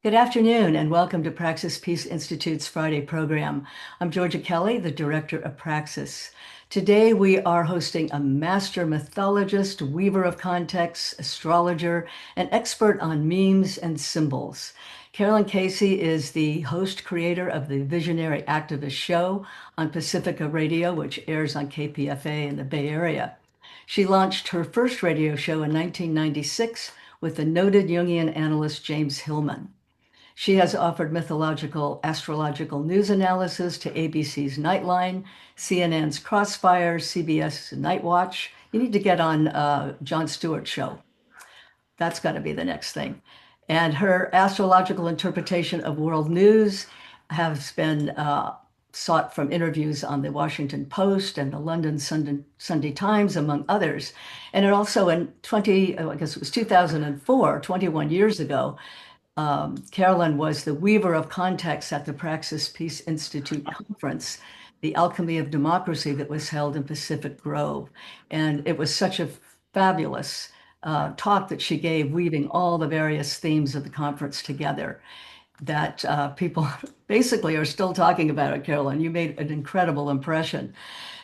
Good afternoon, and welcome to Praxis Peace Institute's Friday program. I'm Georgia Kelly, the director of Praxis. Today, we are hosting a master mythologist, weaver of context, astrologer, and expert on memes and symbols. Carolyn Casey is the host creator of the Visionary Activist Show on Pacifica Radio, which airs on KPFA in the Bay Area. She launched her first radio show in 1996 with the noted Jungian analyst James Hillman. She has offered mythological astrological news analysis to ABC's Nightline, CNN's Crossfire, CBS Night Watch. You need to get on Jon Stewart's show. That's got to be the next thing. And her astrological interpretation of world news has been sought from interviews on the Washington Post and the London Sunday Times, among others. And it also in I guess it was 2004, 21 years ago, Carolyn was the weaver of context at the Praxis Peace Institute conference, The Alchemy of Democracy, that was held in Pacific Grove. And it was such a fabulous talk that she gave, weaving all the various themes of the conference together, that people basically are still talking about it, Carolyn. You made an incredible impression.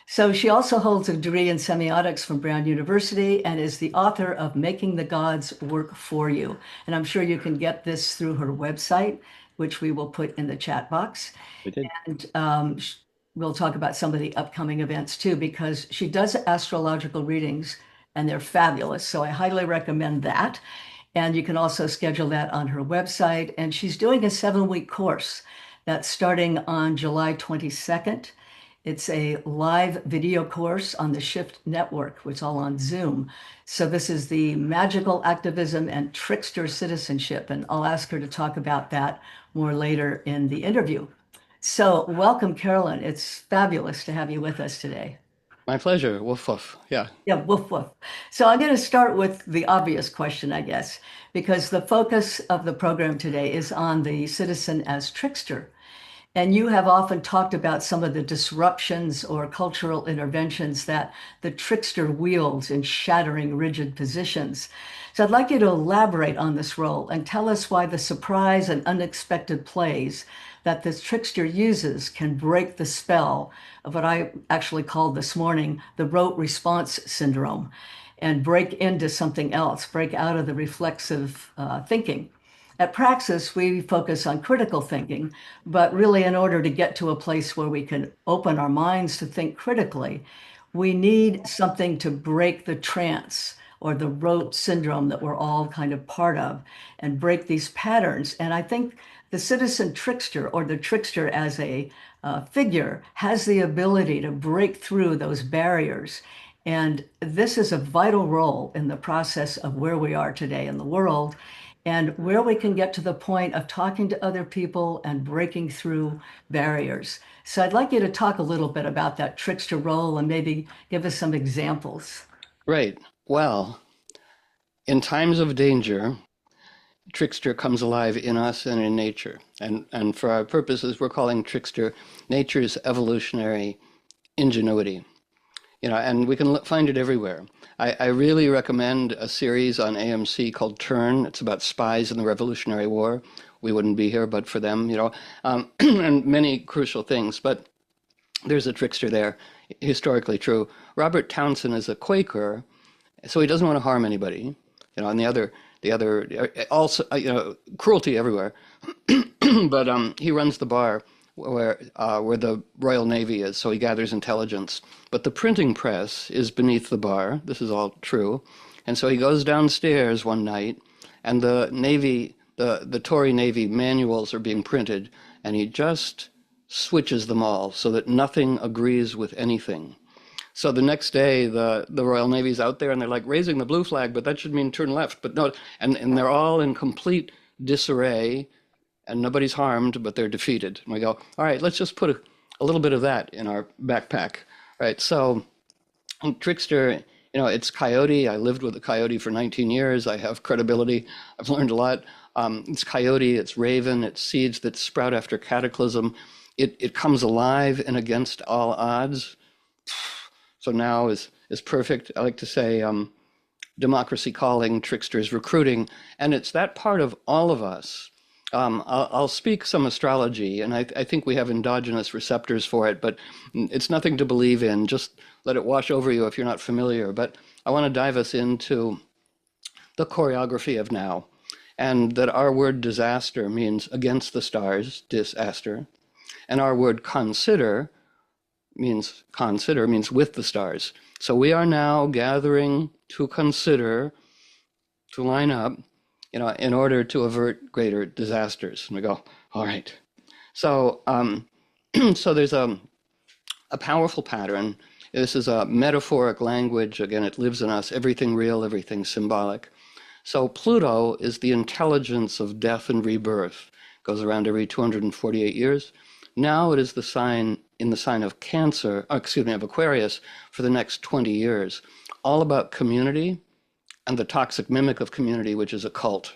So she also holds a degree in semiotics from Brown University and is the author of Making the Gods Work for You. And I'm sure you can get this through her website, which we will put in the chat box. We did. And we'll talk about some of the upcoming events too, because she does astrological readings and they're fabulous. So I highly recommend that. And you can also schedule that on her website. And she's doing a 7-week course that's starting on July 22nd. It's a live video course on the Shift Network, which is all on Zoom. So this is the magical activism and trickster citizenship. And I'll ask her to talk about that more later in the interview. So welcome, Carolyn. It's fabulous to have you with us today. My pleasure. Woof woof. Yeah. Yeah, woof woof. So I'm going to start with the obvious question, I guess, because the focus of the program today is on the citizen as trickster. And you have often talked about some of the disruptions or cultural interventions that the trickster wields in shattering rigid positions. So I'd like you to elaborate on this role and tell us why the surprise and unexpected plays that this trickster uses can break the spell of what I actually called this morning the rote response syndrome and break into something else, break out of the reflexive thinking. At Praxis, we focus on critical thinking, but really, in order to get to a place where we can open our minds to think critically, we need something to break the trance or the rote syndrome that we're all kind of part of and break these patterns. And I think the citizen trickster or the trickster as a figure has the ability to break through those barriers. And this is a vital role in the process of where we are today in the world and where we can get to the point of talking to other people and breaking through barriers. So I'd like you to talk a little bit about that trickster role and maybe give us some examples. Right. Well, in times of danger, trickster comes alive in us and in nature. And for our purposes, we're calling trickster nature's evolutionary ingenuity. And we can find it everywhere. I really recommend a series on AMC called Turn. It's about spies in the Revolutionary War. We wouldn't be here but for them, and many crucial things. But there's a trickster there, historically true. Robert Townsend is a Quaker, so he doesn't want to harm anybody. And the other, also, cruelty everywhere. But he runs the bar where the Royal Navy is, so he gathers intelligence. But the printing press is beneath the bar. This is all true. And so he goes downstairs one night, and the Navy, the Tory Navy manuals are being printed, and he just switches them all so that nothing agrees with anything. So the next day, the Royal Navy's out there, and they're like raising the blue flag, but that should mean turn left. But no, and they're all in complete disarray, and nobody's harmed, but they're defeated. And we go, all right, let's just put a little bit of that in our backpack, right? So trickster, it's coyote. I lived with a coyote for 19 years. I have credibility. I've learned a lot. It's coyote, it's raven, it's seeds that sprout after cataclysm. It comes alive and against all odds. So now is perfect. I like to say democracy calling, tricksters recruiting. And it's that part of all of us I'll speak some astrology, and I think we have endogenous receptors for it, but it's nothing to believe in. Just let it wash over you if you're not familiar. But I want to dive us into the choreography of now, and that our word disaster means against the stars, disaster, and our word consider means with the stars. So we are now gathering to consider, to line up, in order to avert greater disasters. And we go, all right. So, so there's a powerful pattern. This is a metaphoric language. Again, it lives in us. Everything real, everything symbolic. So Pluto is the intelligence of death and rebirth. Goes around every 248 years. Now it is the sign in the sign of Cancer, of Aquarius for the next 20 years. All about community and the toxic mimic of community, which is a cult.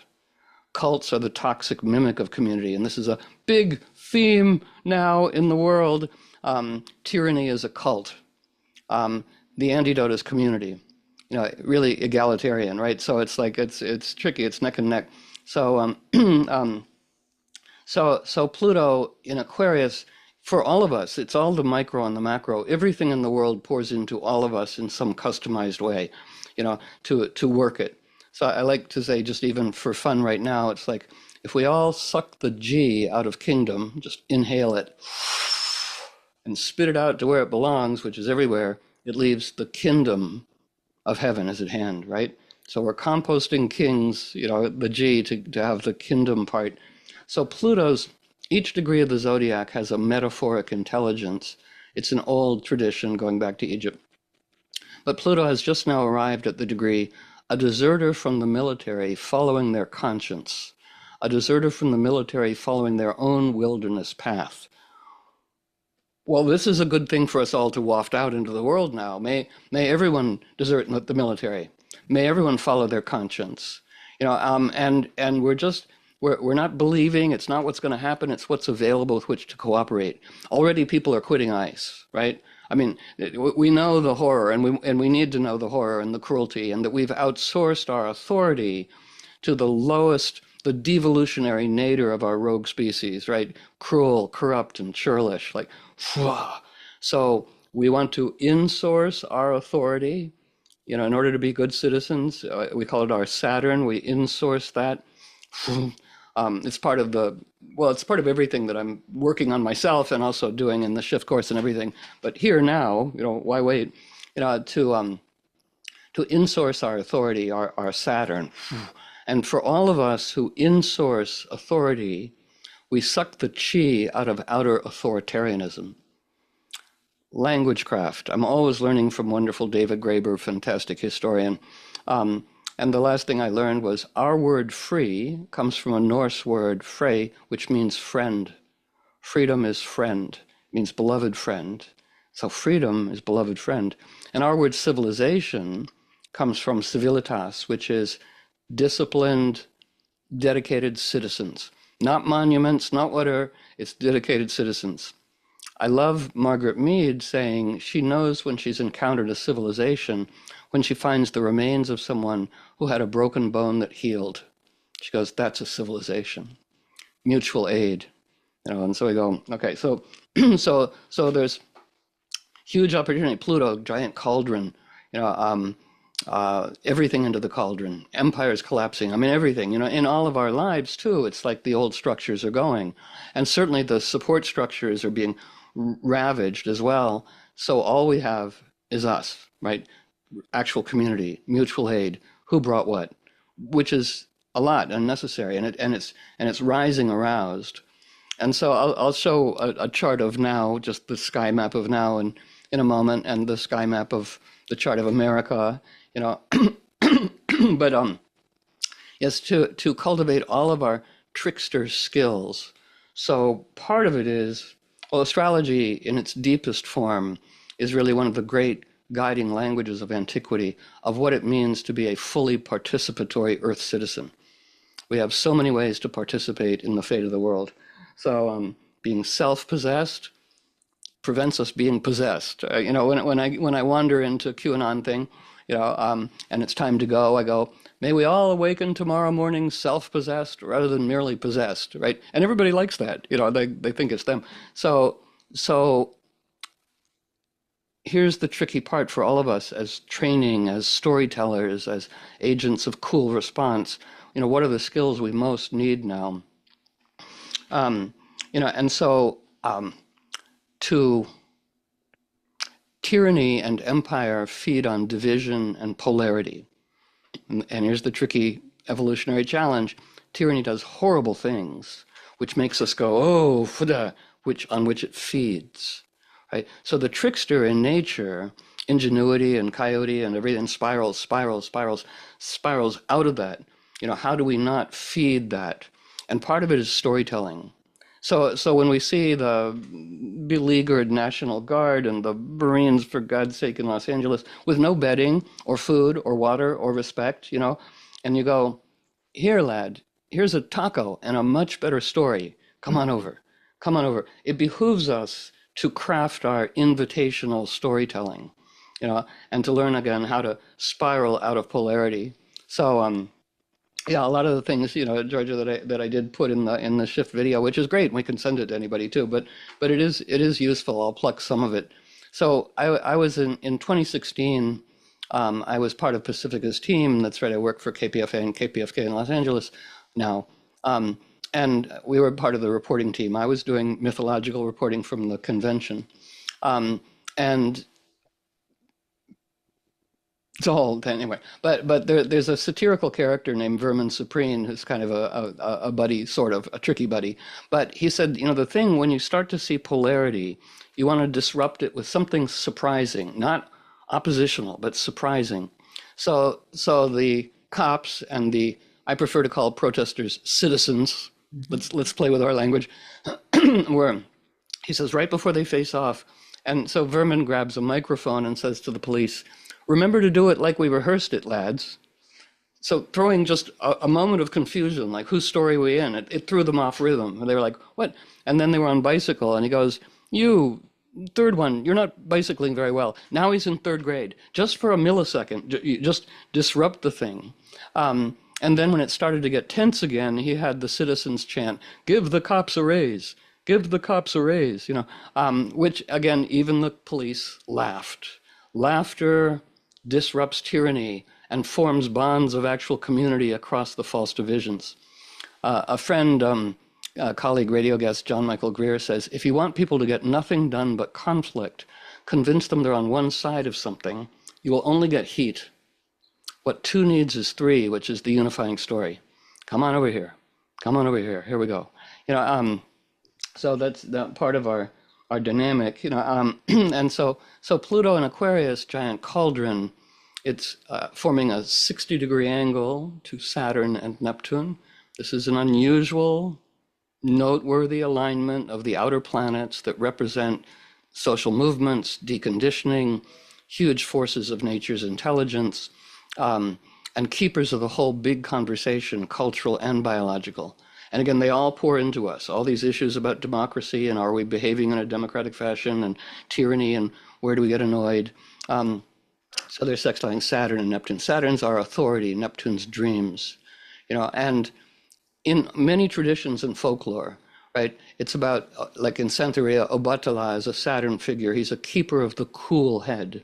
Cults are the toxic mimic of community, and this is a big theme now in the world. Tyranny is a cult. The antidote is community. Really egalitarian, right? So it's like it's tricky. It's neck and neck. So so Pluto in Aquarius, for all of us, it's all the micro and the macro. Everything in the world pours into all of us in some customized way, to work it. So I like to say, just even for fun right now, it's like if we all suck the G out of kingdom, just inhale it and spit it out to where it belongs, which is everywhere, it leaves the kingdom of heaven is at hand, right? So we're composting kings, the G to have the kingdom part. So each degree of the zodiac has a metaphoric intelligence. It's an old tradition going back to Egypt. But Pluto has just now arrived at the degree, a deserter from the military following their conscience, a deserter from the military following their own wilderness path. Well, this is a good thing for us all to waft out into the world now. May everyone desert the military. May everyone follow their conscience. And we're not believing. It's not what's going to happen. It's what's available with which to cooperate. Already, people are quitting ICE, right? I mean, we know the horror, and we need to know the horror and the cruelty, and that we've outsourced our authority to the lowest, the devolutionary nadir of our rogue species, right? Cruel, corrupt, and churlish, like, so we want to insource our authority, in order to be good citizens. We call it our Saturn. We insource that. It's part of it's part of everything that I'm working on myself and also doing in the shift course and everything. But here now, why wait? To insource our authority, our Saturn. And for all of us who insource authority, we suck the chi out of outer authoritarianism. Language craft. I'm always learning from wonderful David Graeber, fantastic historian. And the last thing I learned was our word free comes from a Norse word, frey, which means friend. Freedom is friend, means beloved friend. So freedom is beloved friend. And our word civilization comes from civilitas, which is disciplined, dedicated citizens. Not monuments, not whatever, it's dedicated citizens. I love Margaret Mead saying she knows when she's encountered a civilization when she finds the remains of someone who had a broken bone that healed. She goes, that's a civilization. Mutual aid. And so we go, okay, so so there's huge opportunity. Pluto, giant cauldron, everything into the cauldron, empires collapsing. I mean, everything, in all of our lives too, it's like the old structures are going. And certainly the support structures are being ravaged as well. So all we have is us, right? Actual community, mutual aid, who brought what, which is a lot unnecessary, and it's rising aroused. And so I'll show a chart of now, just the sky map of now, and in a moment, and the sky map of the chart of America, but yes, to cultivate all of our trickster skills. So part of it is, well, astrology in its deepest form is really one of the great guiding languages of antiquity of what it means to be a fully participatory Earth citizen. We have so many ways to participate in the fate of the world. So being self-possessed prevents us being possessed. When I wander into QAnon thing, and it's time to go, I go, May we all awaken tomorrow morning self-possessed rather than merely possessed, right? And everybody likes that. They think it's them. So here's the tricky part for all of us as training, as storytellers, as agents of cool response. What are the skills we most need now? And so to tyranny and empire feed on division and polarity. And here's the tricky evolutionary challenge. Tyranny does horrible things, which makes us go, oh, fuda, on which it feeds. Right? So the trickster in nature, ingenuity and coyote and everything spirals out of that. How do we not feed that? And part of it is storytelling. So when we see the beleaguered National Guard and the Marines, for God's sake, in Los Angeles, with no bedding or food or water or respect, and you go, here, lad, here's a taco and a much better story. Come on over. Come on over. It behooves us to craft our invitational storytelling, and to learn again how to spiral out of polarity. So, yeah, a lot of the things, Georgia, that I did put in the shift video, which is great. We can send it to anybody too, but it is useful. I'll pluck some of it. So I was in 2016. I was part of Pacifica's team. That's right. I work for KPFA and KPFK in Los Angeles now. And we were part of the reporting team. I was doing mythological reporting from the convention. And it's all anyway, but there's a satirical character named Vermin Supreme who's kind of a buddy, sort of a tricky buddy. But he said, the thing when you start to see polarity, you want to disrupt it with something surprising, not oppositional, but surprising. So the cops and I prefer to call protesters citizens. Let's play with our language. Where he says right before they face off, and so Vermin grabs a microphone and says to the police, remember to do it like we rehearsed it, lads. So throwing just a moment of confusion, like whose story are we in? It threw them off rhythm. And they were like, what? And then they were on bicycle, and he goes, you, third one, you're not bicycling very well. Now he's in third grade. Just for a millisecond, you just disrupt the thing. And then when it started to get tense again, he had the citizens chant, give the cops a raise. Give the cops a raise, which, again, even the police laughed. Laughter disrupts tyranny and forms bonds of actual community across the false divisions. A friend, a colleague, radio guest, John Michael Greer, says, if you want people to get nothing done but conflict, convince them they're on one side of something, you will only get heat. What two needs is three, which is the unifying story. Come on over here. Come on over here. Here we go. So that's that part of our dynamic, and so Pluto and Aquarius, giant cauldron, it's forming a 60-degree angle to Saturn and Neptune. This is an unusual, noteworthy alignment of the outer planets that represent social movements, deconditioning, huge forces of nature's intelligence, and keepers of the whole big conversation, cultural and biological. And again, they all pour into us, all these issues about democracy and are we behaving in a democratic fashion and tyranny and where do we get annoyed. So they're sextiling Saturn and Neptune. Saturn's our authority, Neptune's dreams. And in many traditions and folklore, right, it's about, like in Santeria, Obatala is a Saturn figure. He's a keeper of the cool head.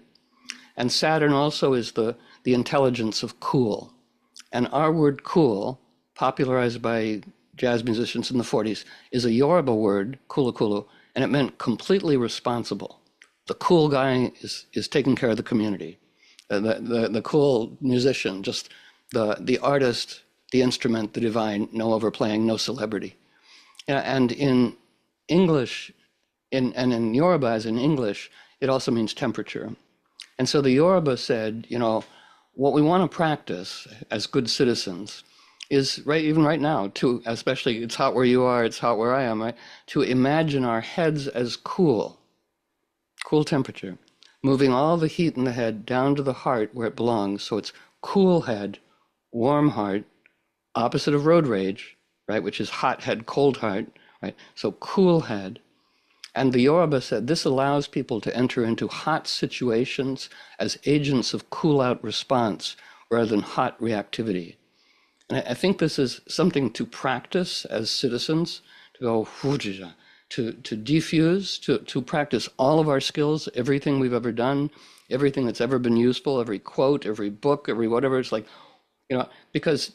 And Saturn also is the intelligence of cool. And our word cool, popularized by jazz musicians in the 40s, is a Yoruba word, kulu kulu, and it meant completely responsible. The cool guy is taking care of the community. The cool musician, just the artist, the instrument, the divine, no overplaying, no celebrity. And in English, and in Yoruba as in English, it also means temperature. And so the Yoruba said, what we want to practice as good citizens is even right now, especially it's hot where you are, it's hot where I am, right? To imagine our heads as cool temperature, moving all the heat in the head down to the heart where it belongs. So it's cool head, warm heart, opposite of road rage, right? Which is hot head, cold heart, right? So cool head. And the Yoruba said this allows people to enter into hot situations as agents of cool out response rather than hot reactivity. And I think this is something to practice as citizens, to go, to defuse, to practice all of our skills, everything we've ever done, everything that's ever been useful, every quote, every book, every whatever. It's like, because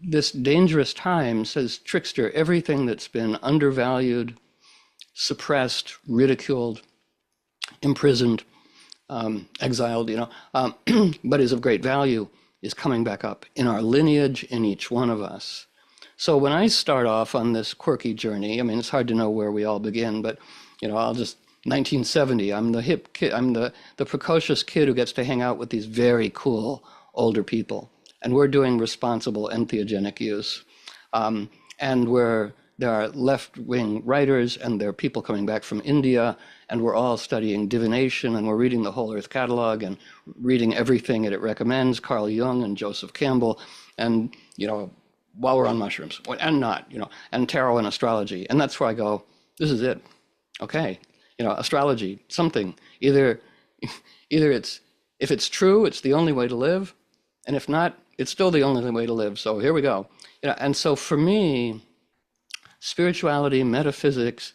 this dangerous time says, Trickster, everything that's been undervalued, suppressed, ridiculed, imprisoned, exiled, but is of great value, is coming back up in our lineage, in each one of us. So when I start off on this quirky journey, I mean, it's hard to know where we all begin, but, I'll just, 1970, I'm the hip kid, I'm the precocious kid who gets to hang out with these very cool older people. And we're doing responsible entheogenic use. And there are left-wing writers, and there are people coming back from India, and we're all studying divination, and we're reading the Whole Earth Catalog, and reading everything that it recommends, Carl Jung and Joseph Campbell, and, while we're on mushrooms, and not, and tarot and astrology. And that's where I go, this is it. Okay, astrology, something. Either it's, if it's true, it's the only way to live, and if not, it's still the only way to live. So here we go. And so for me, spirituality, metaphysics,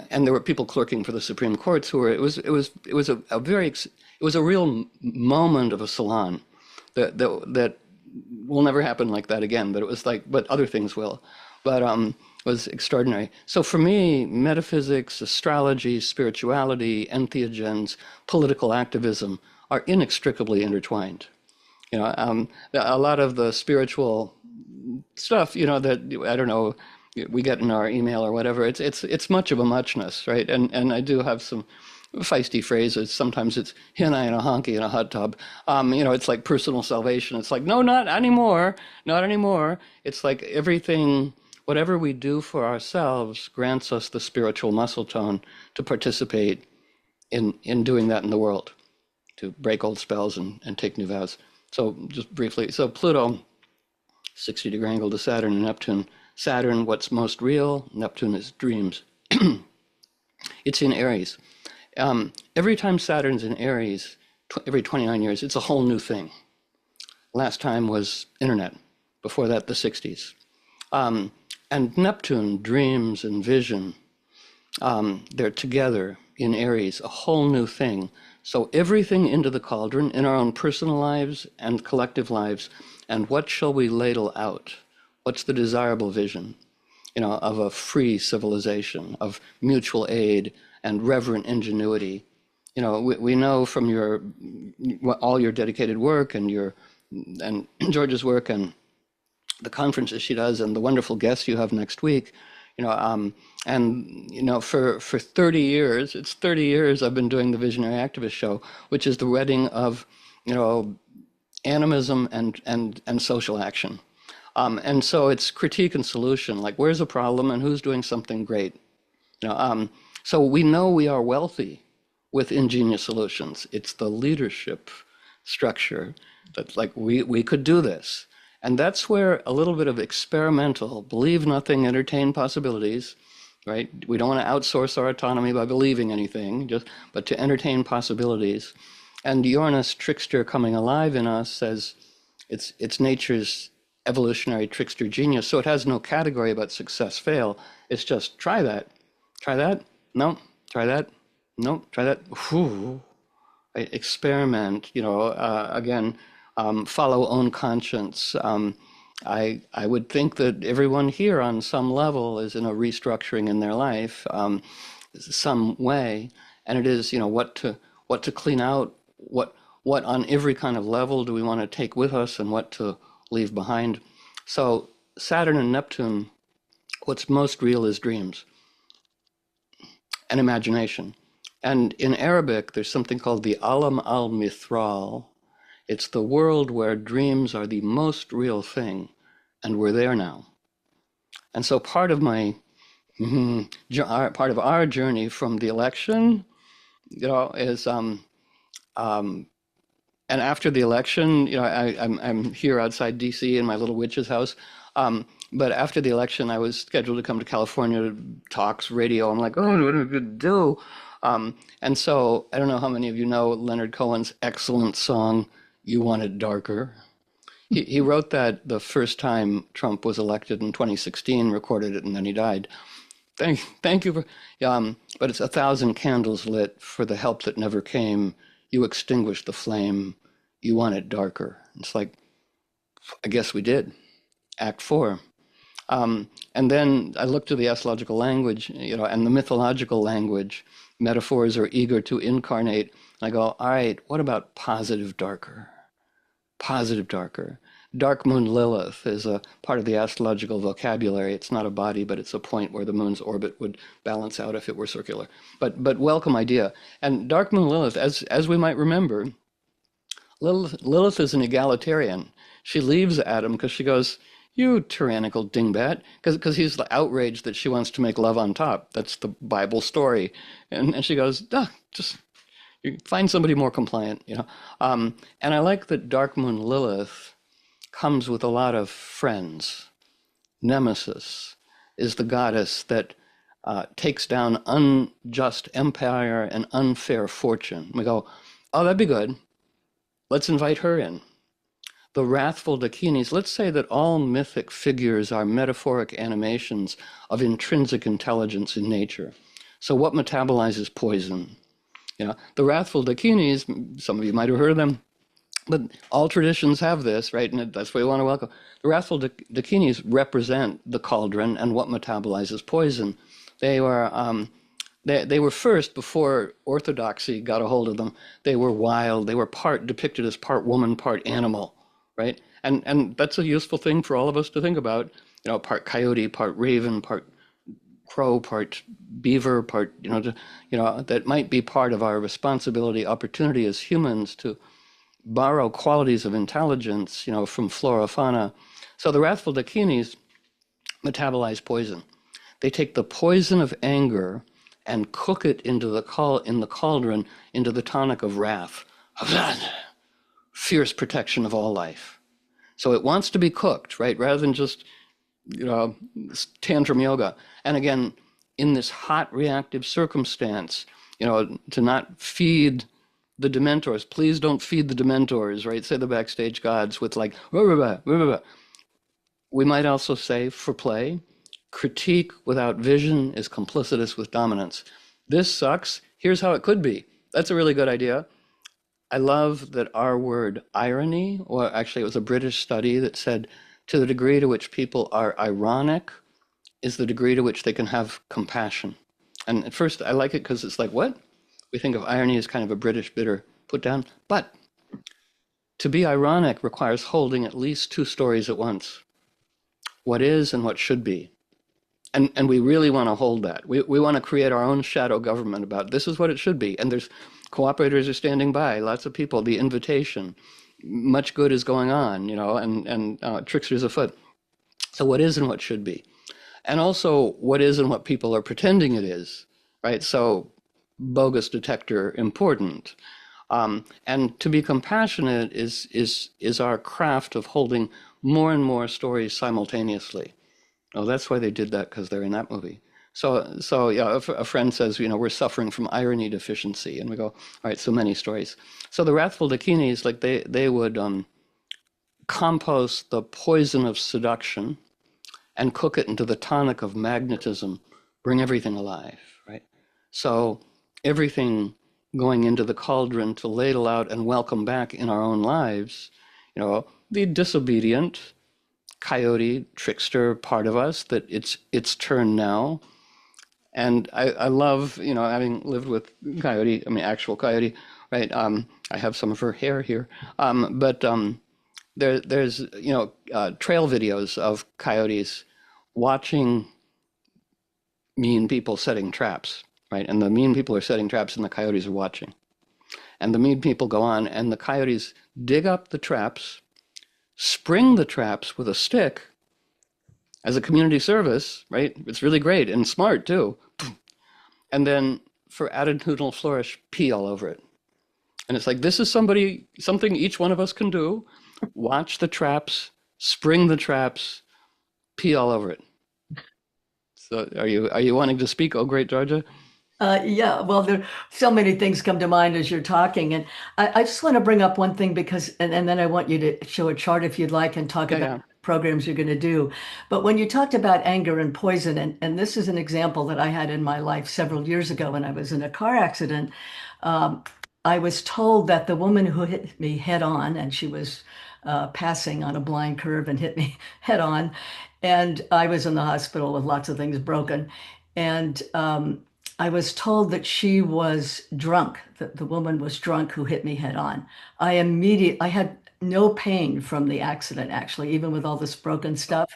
and there were people clerking for the Supreme Courts who were. It was a real moment of a salon that will never happen like that again. But it was like, but other things will. But was extraordinary. So for me, metaphysics, astrology, spirituality, entheogens, political activism are inextricably intertwined. A lot of the spiritual stuff, that I don't know, we get in our email or whatever. It's much of a muchness, right? And I do have some feisty phrases. Sometimes it's henna and a honky in a hot tub. It's like personal salvation. It's like, no, not anymore, not anymore. It's like everything, whatever we do for ourselves grants us the spiritual muscle tone to participate in doing that in the world, to break old spells and take new vows. So just briefly, so Pluto, 60-degree angle to Saturn and Neptune. Saturn, what's most real? Neptune is dreams. It's in Aries. Every time Saturn's in Aries, every 29 years, it's a whole new thing. Last time was internet. Before that, the 60s. And Neptune, dreams and vision, they're together in Aries, a whole new thing. So everything into the cauldron in our own personal lives and collective lives. And what shall we ladle out? What's the desirable vision, of a free civilization, of mutual aid and reverent ingenuity? We know from all your dedicated work and George's work and the conferences she does and the wonderful guests you have next week, for 30 years, it's 30 years I've been doing the Visionary Activist Show, which is the wedding of, animism and social action. And so it's critique and solution, like where's a problem and who's doing something great. So we know we are wealthy with ingenious solutions. It's the leadership structure that's like, we could do this. And that's where a little bit of experimental, believe nothing, entertain possibilities, right? We don't want to outsource our autonomy by believing anything, but to entertain possibilities. And Uranus, Trickster coming alive in us, says it's nature's evolutionary trickster genius. So it has no category about success, fail. It's just try that. Try that. No. Try that. No. Try that. Whew. Experiment, again, follow own conscience. I would think that everyone here on some level is in a restructuring in their life, some way. And it is, what to clean out, what on every kind of level do we want to take with us and what to leave behind. So Saturn and Neptune, what's most real is dreams and imagination. And in Arabic, there's something called the Alam al-Mithral. It's the world where dreams are the most real thing, and we're there now. And so part of our journey from the election, is and after the election, I'm here outside D.C. in my little witch's house. But after the election, I was scheduled to come to California, talks, radio. I'm like, oh, what am I going to do? And so I don't know how many of you know Leonard Cohen's excellent song, You Want It Darker. He wrote that the first time Trump was elected in 2016, recorded it, and then he died. Thank you for, but it's 1,000 candles lit for the help that never came. You extinguished the flame. You want it darker. It's like, I guess we did. Act four. And then I look to the astrological language, and the mythological language. Metaphors are eager to incarnate. I go, all right, what about positive darker? Positive darker. Dark moon Lilith is a part of the astrological vocabulary. It's not a body, but it's a point where the moon's orbit would balance out if it were circular. But welcome idea. And dark moon Lilith, as we might remember, Lilith is an egalitarian. She leaves Adam because she goes, "You tyrannical dingbat," because he's outraged that she wants to make love on top. That's the Bible story, and she goes, just find somebody more compliant. And I like that Dark Moon Lilith comes with a lot of friends. Nemesis is the goddess that takes down unjust empire and unfair fortune. We go, oh, that'd be good. Let's invite her in. The wrathful Dakinis, let's say that all mythic figures are metaphoric animations of intrinsic intelligence in nature. So what metabolizes poison? The wrathful Dakinis, some of you might have heard of them, but all traditions have this, right? And that's what we want to welcome. The wrathful Dakinis represent the cauldron and what metabolizes poison. They were first, before orthodoxy got a hold of them, they were wild. They were depicted as part woman, part animal, right? And that's a useful thing for all of us to think about. Part coyote, part raven, part crow, part beaver, part, that might be part of our responsibility, opportunity as humans to borrow qualities of intelligence, from flora, fauna. So the wrathful Dakinis metabolize poison. They take the poison of anger and cook it in the cauldron, into the tonic of wrath. Fierce protection of all life. So it wants to be cooked, right? Rather than just, tantrum yoga. And again, in this hot reactive circumstance, to not feed the Dementors. Please don't feed the Dementors, right? Say the backstage gods with like, rah, rah, rah, rah, rah. We might also say, for play, critique without vision is complicitous with dominance. This sucks. Here's how it could be. That's a really good idea. I love that our word irony, or actually it was a British study that said, to the degree to which people are ironic is the degree to which they can have compassion. And at first I like it because it's like, what? We think of irony as kind of a British bitter put down. But to be ironic requires holding at least two stories at once. What is and what should be. And we really want to hold that. We want to create our own shadow government about this is what it should be. And there's cooperators are standing by, lots of people, the invitation. Much good is going on, and tricksters afoot. So what is and what should be. And also what is and what people are pretending it is, right? So bogus detector important. And to be compassionate is our craft of holding more and more stories simultaneously. Oh, that's why they did that, because they're in that movie. So yeah, a friend says, we're suffering from irony deficiency, and we go, all right, so many stories. So the wrathful Dakinis, like they would compost the poison of seduction and cook it into the tonic of magnetism, bring everything alive, right? So everything going into the cauldron to ladle out and welcome back in our own lives, the disobedient, coyote, trickster part of us, that it's turn now. And I love, having lived with coyote, actual coyote, right? I have some of her hair here. But there's, trail videos of coyotes watching mean people setting traps, right? And the mean people are setting traps and the coyotes are watching. And the mean people go on and the coyotes dig up the traps, spring the traps with a stick as a community service, right? It's really great and smart too. And then for attitudinal flourish, pee all over it. And it's like, this is something each one of us can do. Watch the traps, spring the traps, pee all over it. So are you wanting to speak, oh great Georgia? Yeah, well, there so many things come to mind as you're talking, and I just want to bring up one thing because, and then I want you to show a chart if you'd like and talk Yeah, about yeah. programs you're going to do. But when you talked about anger and poison, and this is an example that I had in my life several years ago when I was in a car accident. Um, I was told that the woman who hit me head on, and she was passing on a blind curve and hit me head on, and I was in the hospital with lots of things broken, and I was told that she was drunk, that the woman was drunk who hit me head on. I had no pain from the accident, actually, even with all this broken stuff.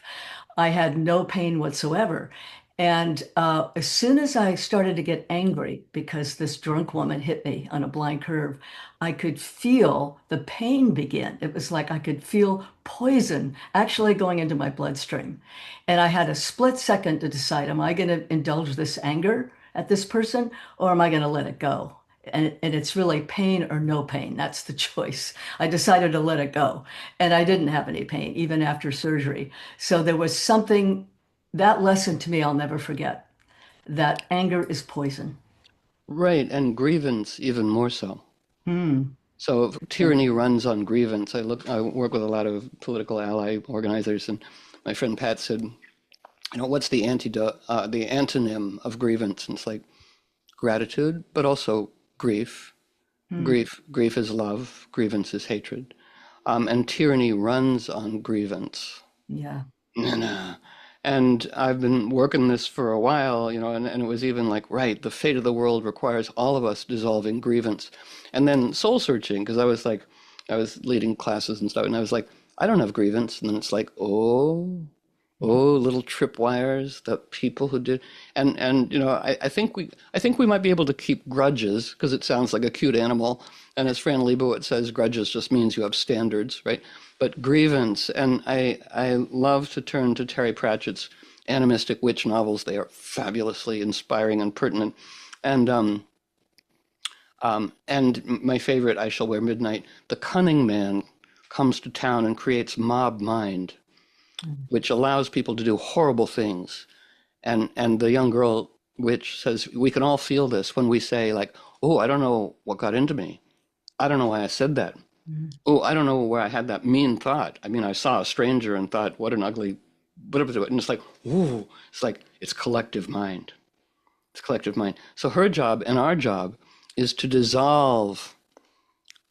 I had no pain whatsoever. And as soon as I started to get angry because this drunk woman hit me on a blind curve, I could feel the pain begin. It was like I could feel poison actually going into my bloodstream. And I had a split second to decide, am I going to indulge this anger at this person or am I going to let it go? And it's really pain or no pain. That's the choice. I decided to let it go. And I didn't have any pain, even after surgery. So there was something, that lesson to me, I'll never forget, that anger is poison. Right, and grievance even more so. Hmm. So if tyranny runs on grievance. I work with a lot of political ally organizers, and my friend Pat said, what's the antidote, the antonym of grievance? And it's like gratitude, but also grief. Hmm. Grief is love. Grievance is hatred. And tyranny runs on grievance. Yeah. And, and I've been working this for a while, and it was even like, right, the fate of the world requires all of us dissolving grievance. And then soul searching, because I was leading classes and stuff, and I was like, I don't have grievance. And then it's like, oh, little tripwires, the people who did, and I think we might be able to keep grudges because it sounds like a cute animal, and as Fran Lebowitz says, grudges just means you have standards, right? But grievance, and I love to turn to Terry Pratchett's animistic witch novels. They are fabulously inspiring and pertinent, and my favorite, I Shall Wear Midnight. The cunning man comes to town and creates mob mind, which allows people to do horrible things. And the young girl witch says, we can all feel this when we say like, oh, I don't know what got into me. I don't know why I said that. Mhm. Oh, I don't know where I had that mean thought. I mean, I saw a stranger and thought, what an ugly, what was it? And it's like, ooh, it's like, it's collective mind. It's collective mind. So her job and our job is to dissolve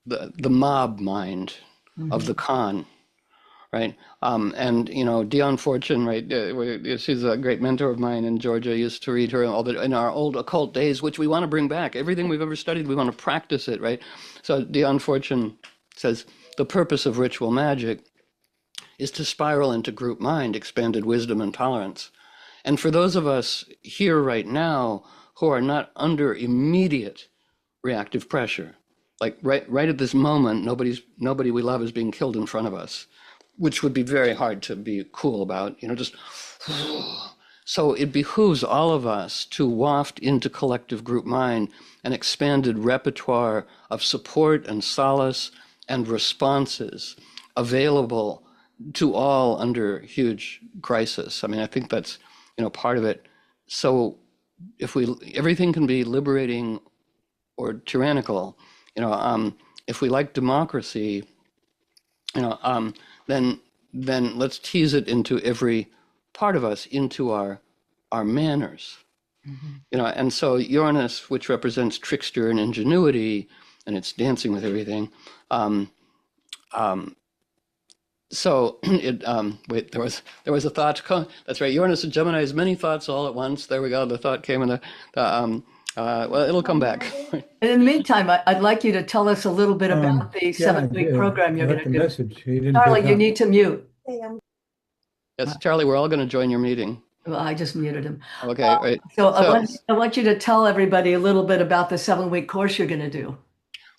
the mob mind of the Mhm. con, right? And Dion Fortune, right? She's a great mentor of mine in Georgia. I used to read her in our old occult days, which we want to bring back. Everything we've ever studied, we want to practice it, right? So Dion Fortune says the purpose of ritual magic is to spiral into group mind, expanded wisdom and tolerance. And for those of us here right now who are not under immediate reactive pressure, like right at this moment, nobody we love is being killed in front of us, which would be very hard to be cool about, just so it behooves all of us to waft into collective group mind an expanded repertoire of support and solace and responses available to all under huge crisis. I mean, I think that's, part of it. So if we everything can be liberating or tyrannical, if we like democracy, you know, um, then let's tease it into every part of us, into our manners, Mhm. And so Uranus, which represents trickster and ingenuity, and it's dancing with everything. Um, um, so it wait, there was a thought. That's right. Uranus and Gemini has many thoughts all at once. There we go. The thought came in well, it'll come back. And in the meantime, I'd like you to tell us a little bit about the Yeah, I 7-week did. program I you're going left to a do. message. He didn't pick Charlie, you up. need to mute. Uh, Yes, Charlie, we're all going to join your meeting. Well, I just muted him. Okay, right. So So I want you to tell everybody a little bit about the 7-week course you're going to do.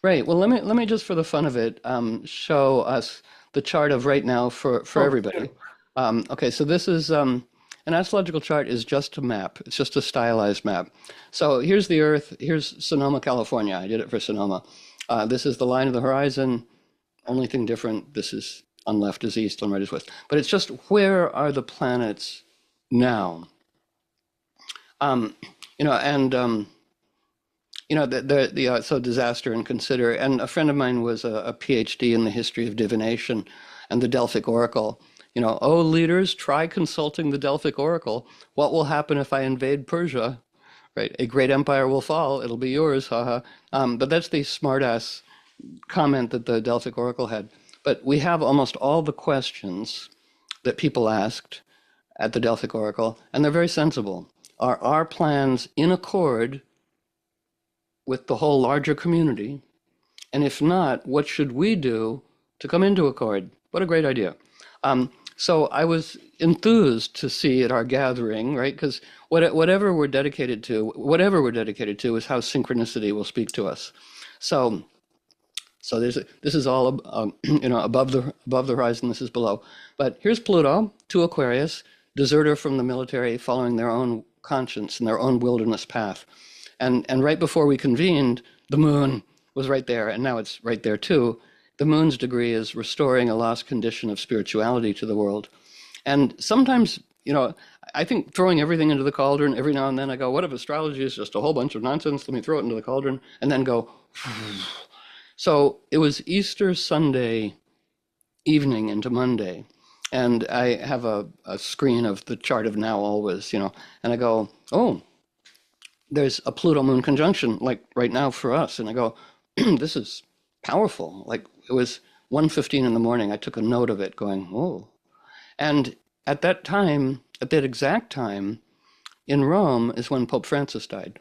right. Well, let me just for the fun of it show us the chart of right now for Oh, sure. everybody. Okay, so this is an astrological chart is just a map. It's just a stylized map. So here's the Earth. Here's Sonoma, California. I did it for Sonoma. This is the line of the horizon. Only thing different. This is on left is east, on right is west. But it's just where are the planets now? Um, and So disaster and consider. And a friend of mine was a PhD in the history of divination and the Delphic Oracle. Oh, leaders, try consulting the Delphic Oracle. What will happen if I invade Persia? Right, a great empire will fall. It'll be yours, haha. But that's the smartass comment that the Delphic Oracle had. But we have almost all the questions that people asked at the Delphic Oracle, and they're very sensible. Are our plans in accord with the whole larger community? And if not, what should we do to come into accord? What a great idea. So I was enthused to see at our gathering, right? Because whatever we're dedicated to is how synchronicity will speak to us. So this is all above the horizon. This is below. But here's Pluto to Aquarius, deserter from the military, following their own conscience and their own wilderness path. And right before we convened, the moon was right there, and now it's right there too. The moon's degree is restoring a lost condition of spirituality to the world. And sometimes, I think throwing everything into the cauldron, every now and then I go, what if astrology is just a whole bunch of nonsense? Let me throw it into the cauldron, and then go. So it was Easter Sunday evening into Monday, and I have a screen of the chart of now always, and I go, oh, there's a Pluto moon conjunction like right now for us. And I go, this is powerful. Like it was 1:15 in the morning. I took a note of it going, oh. And at that time, at that exact time in Rome is when Pope Francis died.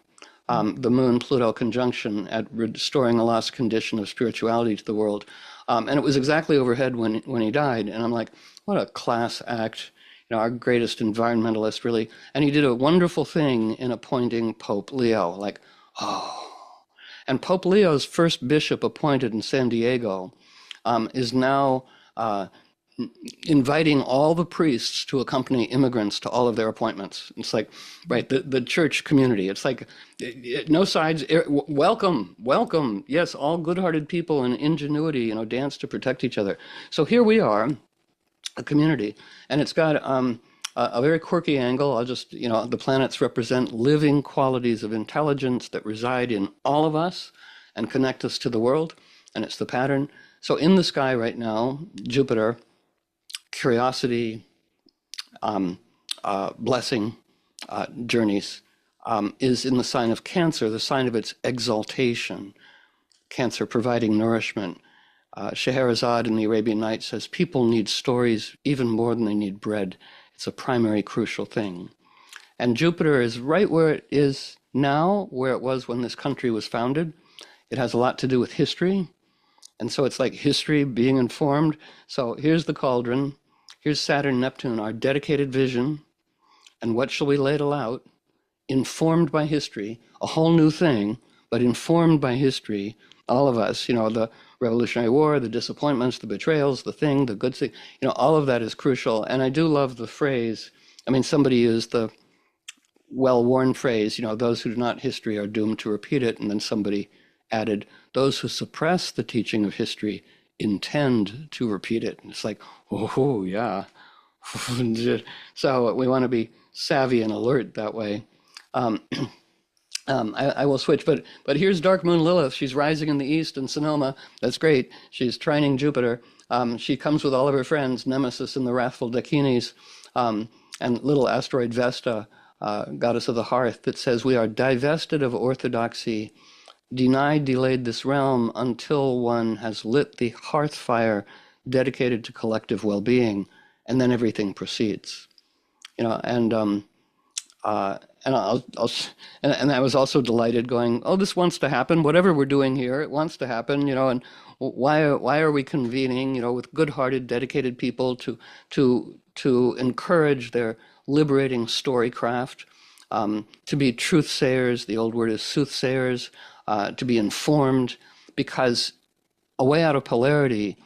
The moon Pluto conjunction at restoring a lost condition of spirituality to the world. And it was exactly overhead when he died. And I'm like, what a class act. Our greatest environmentalist, really. And he did a wonderful thing in appointing Pope Leo, like, oh. And Pope Leo's first bishop appointed in San Diego is now inviting all the priests to accompany immigrants to all of their appointments. It's like, right, the church community. It's like, no sides, welcome, welcome. Yes, all good-hearted people and ingenuity, dance to protect each other. So here we are, a community, and it's got a very quirky angle. I'll just, the planets represent living qualities of intelligence that reside in all of us and connect us to the world, and it's the pattern. So in the sky right now, Jupiter, curiosity, blessing, journeys, is in the sign of Cancer, the sign of its exaltation. Cancer providing nourishment. Scheherazade in the Arabian Nights says, people need stories even more than they need bread. It's a primary crucial thing. And Jupiter is right where it is now, where it was when this country was founded. It has a lot to do with history. And so it's like history being informed. So here's the cauldron. Here's Saturn, Neptune, our dedicated vision. And what shall we ladle out? Informed by history, a whole new thing, but informed by history, all of us, the Revolutionary War, the disappointments, the betrayals, the thing, the good thing, all of that is crucial. And I do love the phrase, somebody used the well-worn phrase, those who do not history are doomed to repeat it. And then somebody added, those who suppress the teaching of history intend to repeat it. And it's like, oh, yeah. So we want to be savvy and alert that way. I will switch, but here's Dark Moon Lilith. She's rising in the east in Sonoma. That's great. She's trining Jupiter. She comes with all of her friends, Nemesis and the wrathful Dakinis, and little asteroid Vesta, goddess of the hearth, that says we are divested of orthodoxy, denied, delayed this realm until one has lit the hearth fire dedicated to collective well-being, and then everything proceeds. And I was also delighted going, oh, this wants to happen. Whatever we're doing here, it wants to happen, and why are we convening, with good-hearted, dedicated people to encourage their liberating storycraft, to be truth-sayers, the old word is soothsayers, to be informed, because a way out of polarity,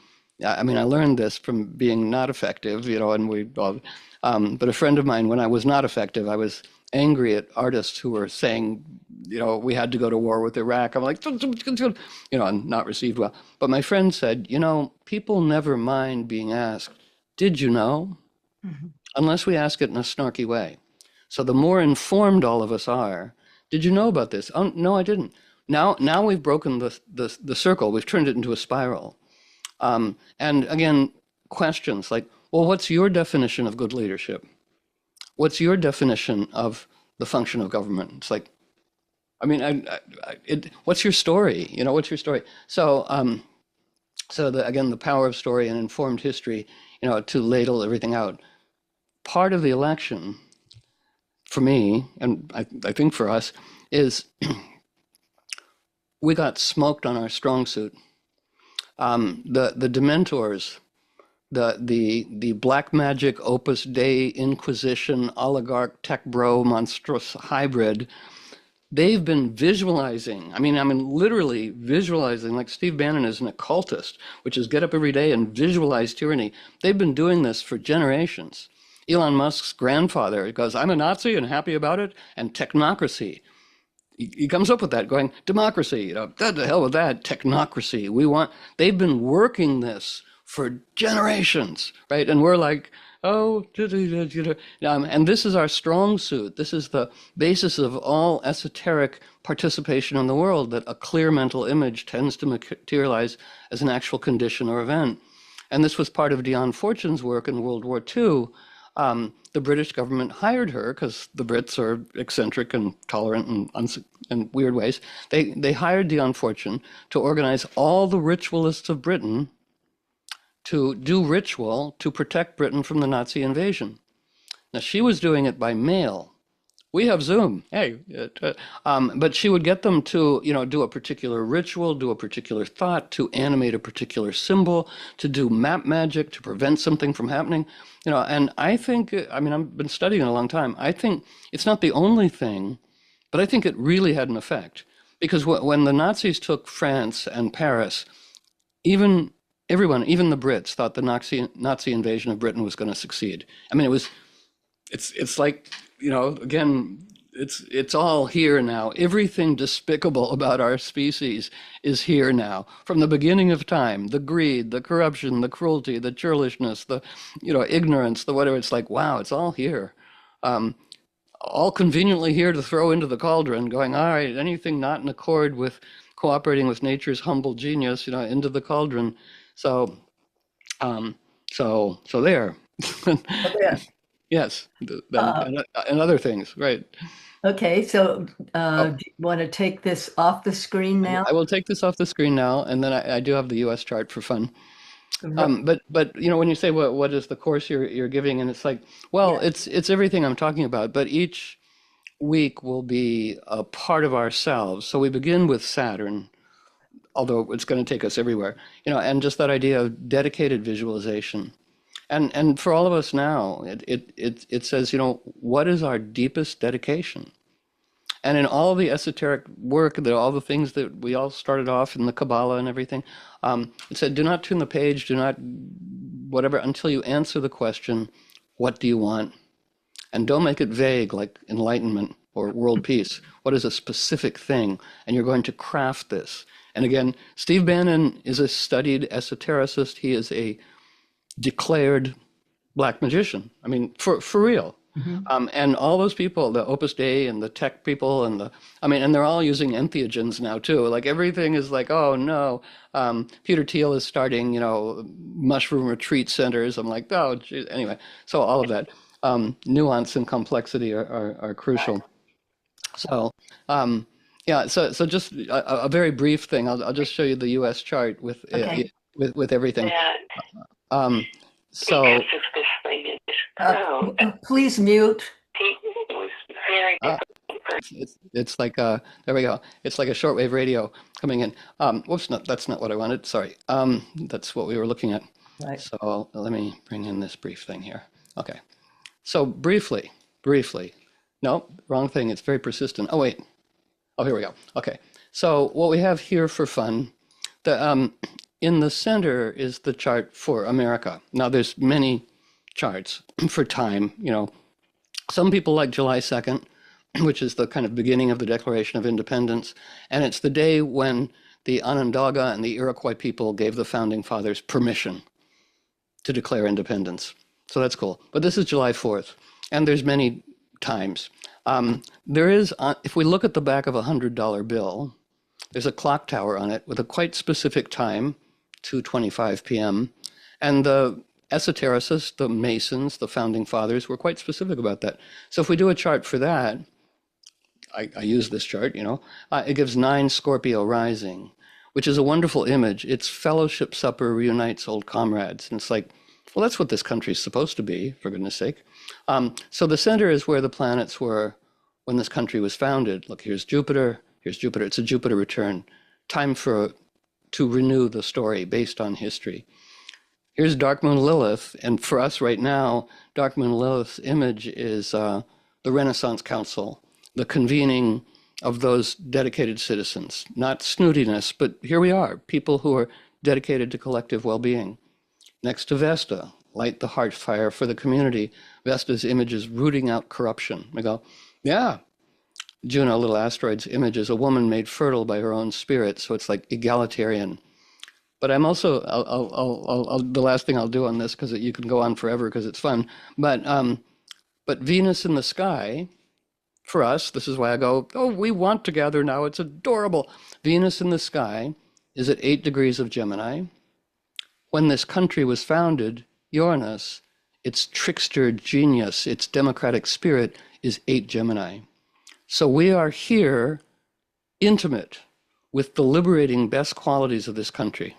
I learned this from being not effective, but a friend of mine, when I was not effective, I was angry at artists who were saying, we had to go to war with Iraq. I'm like, and not received well. But my friend said, people never mind being asked, did you know? Mm-hmm. Unless we ask it in a snarky way. So the more informed all of us are, did you know about this? Oh, no, I didn't. now we've broken the circle. We've turned it into a spiral. And again, questions like, well, what's your definition of good leadership? What's your definition of the function of government? It's like, I mean, what's your story? What's your story? So again, the power of story and informed history, to ladle everything out. Part of the election, for me, and I think for us, is we got smoked on our strong suit. The Dementors, the black magic Opus Dei Inquisition oligarch tech bro monstrous hybrid, they've been visualizing. I mean, literally visualizing, like Steve Bannon is an occultist, which is get up every day and visualize tyranny. They've been doing this for generations. Elon Musk's grandfather goes, I'm a Nazi and happy about it, and technocracy. He comes up with that, going, democracy, the hell with that, technocracy. They've been working this for generations, right? And we're like, oh, and this is our strong suit. This is the basis of all esoteric participation in the world, that a clear mental image tends to materialize as an actual condition or event. And this was part of Dion Fortune's work in World War II. The British government hired her because the Brits are eccentric and tolerant and in weird ways. They hired Dion Fortune to organize all the ritualists of Britain to do ritual to protect Britain from the Nazi invasion. Now, she was doing it by mail. We have Zoom. Hey, but she would get them to, do a particular ritual, do a particular thought, to animate a particular symbol, to do map magic, to prevent something from happening. And I think, I've been studying it a long time. I think it's not the only thing, but I think it really had an effect. Because when the Nazis took France and Paris, everyone, even the Brits, thought the Nazi invasion of Britain was going to succeed. I mean, it's like, again, it's all here now. Everything despicable about our species is here now. From the beginning of time, the greed, the corruption, the cruelty, the churlishness, the, ignorance, the whatever. It's like, wow, it's all here. All conveniently here to throw into the cauldron, going, all right, anything not in accord with cooperating with nature's humble genius, into the cauldron. So there. Yeah. Yes, and other things, right? Okay, so Oh, do you want to take this off the screen now? I will take this off the screen now, and then I do have the U.S. chart for fun. Ro- But when you say what is the course you're giving, and it's like, well, Yeah. it's everything I'm talking about, but each week will be a part of ourselves. So we begin with Saturn, although it's going to take us everywhere, and just that idea of dedicated visualization. And for all of us now, it says, what is our deepest dedication? And in all the esoteric work, all the things that we all started off in the Kabbalah and everything, it said, do not turn the page, do not whatever, until you answer the question, what do you want? And don't make it vague like enlightenment or world peace. What is a specific thing? And you're going to craft this. And again, Steve Bannon is a studied esotericist. He is a declared black magician. I mean, for real. Mhm. And all those people, the Opus Dei and the tech people, and they're all using entheogens now too. Like everything is like, oh no. Peter Thiel is starting, mushroom retreat centers. I'm like, oh, geez. Anyway. So all of that nuance and complexity are crucial. So, yeah. So just a very brief thing. I'll just show you the U.S. chart Okay. with everything. That Um, because so of this thing in his throat, Please mute. he was very uh, difficult for it's like there we go. It's like a shortwave radio coming in. Whoops, no, that's not what I wanted. Sorry. That's what we were looking at. Right. So let me bring in this brief thing here. Okay. So briefly. No, wrong thing. It's very persistent. Oh wait. Oh, here we go. Okay. So what we have here for fun, in the center is the chart for America. Now there's many charts for time. Some people like July 2nd, which is the kind of beginning of the Declaration of Independence, and it's the day when the Onondaga and the Iroquois people gave the founding fathers permission to declare independence. So that's cool. But this is July 4th, and there's many times. There is, if we look at the back of a $100 bill, There's a clock tower on it with a quite specific time, 2:25 p.m. And the esotericists, the Masons, the founding fathers were quite specific about that. So if we do a chart for that, I use this chart, it gives 9 Scorpio rising, which is a wonderful image. It's fellowship supper reunites old comrades. And it's like, well, that's what this country's supposed to be, for goodness sake. So the center is where the planets were when this country was founded. Look, here's Jupiter. Here's Jupiter. It's a Jupiter return. Time to renew the story based on history. Here's Dark Moon Lilith. And for us right now, Dark Moon Lilith's image is the Renaissance Council, the convening of those dedicated citizens. Not snootiness, but here we are, people who are dedicated to collective well-being. Next to Vesta, light the heart fire for the community. Vesta's image is rooting out corruption. We go, yeah. Juno, little asteroid's image is a woman made fertile by her own spirit, so it's like egalitarian. But I'm also, the last thing I'll do on this, because you can go on forever because it's fun, but Venus in the sky, for us, this is why I go, oh, we want to gather now, it's adorable. Venus in the sky is at 8 degrees of Gemini. When this country was founded, Uranus, its trickster genius, its democratic spirit, is 8 Gemini. So we are here intimate with the liberating best qualities of this country.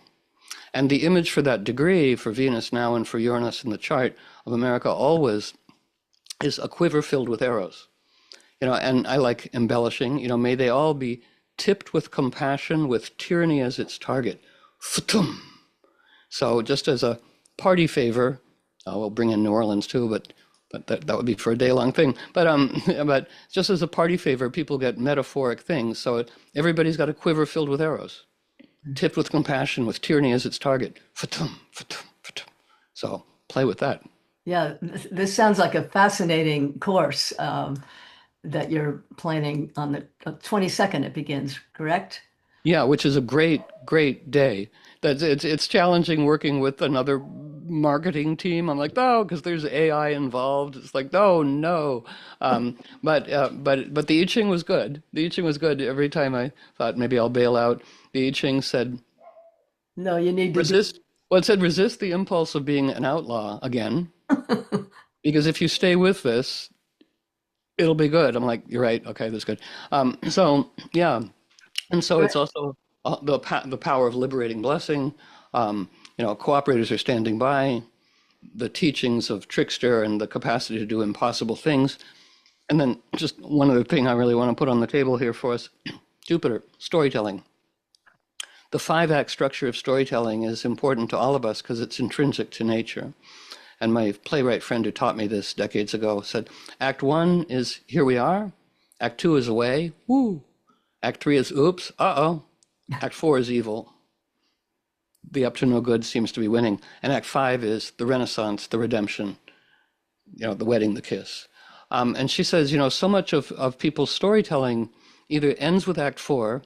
And the image for that degree, for Venus now and for Uranus in the chart of America always, is a quiver filled with arrows. And I like embellishing, may they all be tipped with compassion, with tyranny as its target. Futum. So just as a party favor, we'll bring in New Orleans too, but that would be for a day-long thing. But just as a party favor, people get metaphoric things. So everybody's got a quiver filled with arrows, tipped with compassion, with tyranny as its target. Futum, futum, futum. So play with that. Yeah, this sounds like a fascinating course that you're planning on the 22nd. It begins, correct? Yeah, which is a great, great day. It's challenging working with another marketing team. I'm like, no, because there's AI involved. It's like, no. But the I Ching was good. The I Ching was good. Every time I thought maybe I'll bail out, the I Ching said, No, you need to resist. Well, it said resist the impulse of being an outlaw again, because if you stay with this, it'll be good. I'm like, you're right. Okay, that's good. So yeah. And so it's also the power of liberating blessing. Cooperators are standing by, the teachings of Trickster and the capacity to do impossible things. And then just one other thing I really want to put on the table here for us, Jupiter, storytelling. The 5-act structure of storytelling is important to all of us because it's intrinsic to nature. And my playwright friend who taught me this decades ago said, Act 1 is here we are. Act 2 is away. Woo. Act 3 is oops, uh-oh. Act 4 is evil. The up to no good seems to be winning. And Act 5 is the Renaissance, the redemption, the wedding, the kiss. And she says, so much of people's storytelling either ends with Act 4.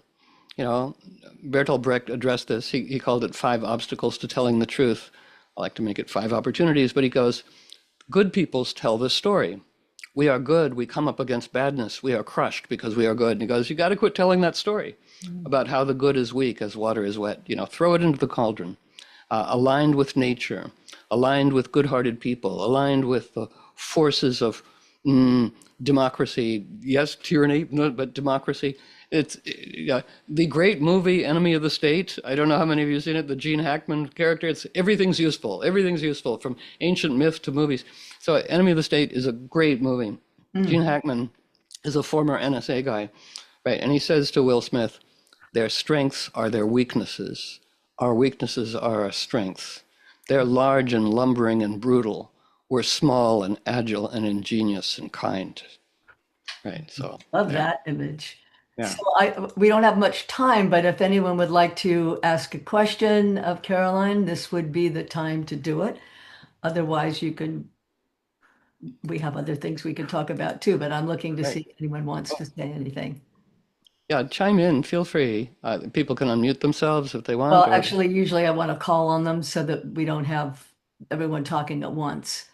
Bertolt Brecht addressed this. He called it 5 obstacles to telling the truth. I like to make it 5 opportunities, but he goes, good peoples tell this story. We are good, we come up against badness, we are crushed because we are good. And he goes, you got to quit telling that story about how the good is weak as water is wet. Throw it into the cauldron. Aligned with nature, aligned with good-hearted people, aligned with the forces of democracy. Yes, tyranny, but democracy. It's the great movie Enemy of the State. I don't know how many of you have seen it. The Gene Hackman character. It's everything's useful. Everything's useful from ancient myth to movies. So Enemy of the State is a great movie. Gene Hackman is a former NSA guy, right? And he says to Will Smith, their strengths are their weaknesses. Our weaknesses are our strengths. They're large and lumbering and brutal. We're small and agile and ingenious and kind. Right. So love that image. Yeah. So we don't have much time, but if anyone would like to ask a question of Caroline, this would be the time to do it. Otherwise, we have other things we could talk about too, but I'm looking to see if anyone wants to say anything. Yeah, chime in, feel free. People can unmute themselves if they want. Well, actually, usually I want to call on them so that we don't have everyone talking at once.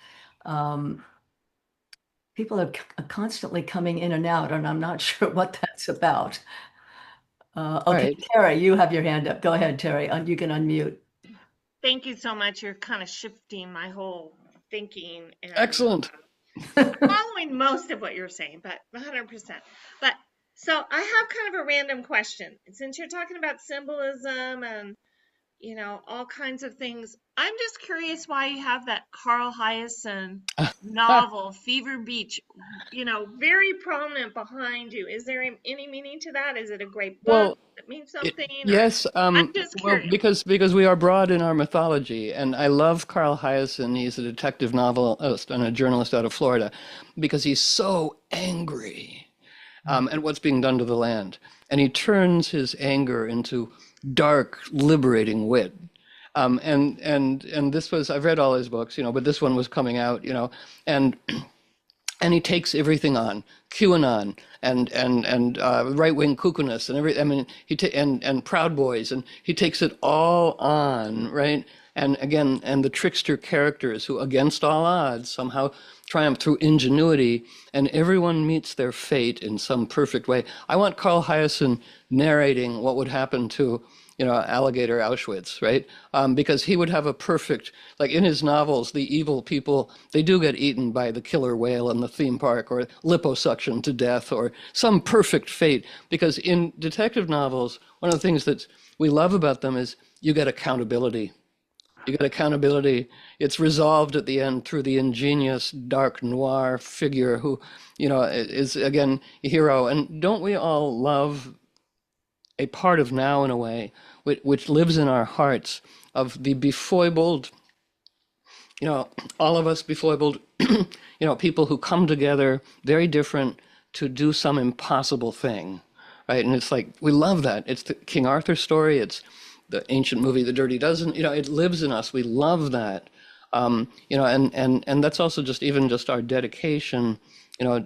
People are constantly coming in and out, and I'm not sure what that's about. All Okay, right. Terry, you have your hand up. Go ahead, Terry. You can unmute. Thank you so much. You're kind of shifting my whole thinking and Excellent. following most of what you're saying, but 100%. But so I have kind of a random question. Since you're talking about symbolism and all kinds of things, I'm just curious why you have that Carl Hyacin novel, Fever Beach, very prominent behind you. Is there any meaning to that? Is it a great book Well, that means something? Or yes. I'm just Well, curious. because we are broad in our mythology, and I love Carl Hyacin. He's a detective novelist and a journalist out of Florida, because he's so angry at what's being done to the land, and he turns his anger into dark, liberating wit. And this was, I've read all his books, but this one was coming out, and and he takes everything on QAnon and right wing kookiness and every. I mean, and Proud Boys, and he takes it all on, right? And again, and the trickster characters who, against all odds, somehow triumph through ingenuity, and everyone meets their fate in some perfect way. I want Carl Hyacin narrating what would happen to alligator Auschwitz, right? Because he would have a perfect, like in his novels, the evil people, they do get eaten by the killer whale in the theme park, or liposuction to death, or some perfect fate. Because in detective novels, one of the things that we love about them is you get accountability. You get accountability. It's resolved at the end through the ingenious, dark noir figure who, is again a hero. And don't we all love a part of now, in a way, which lives in our hearts, of the befoibled, all of us befoibled, people who come together, very different, to do some impossible thing, right? And it's like, we love that. It's the King Arthur story. It's the ancient movie, The Dirty Dozen. It lives in us. We love that. And that's also just even just our dedication,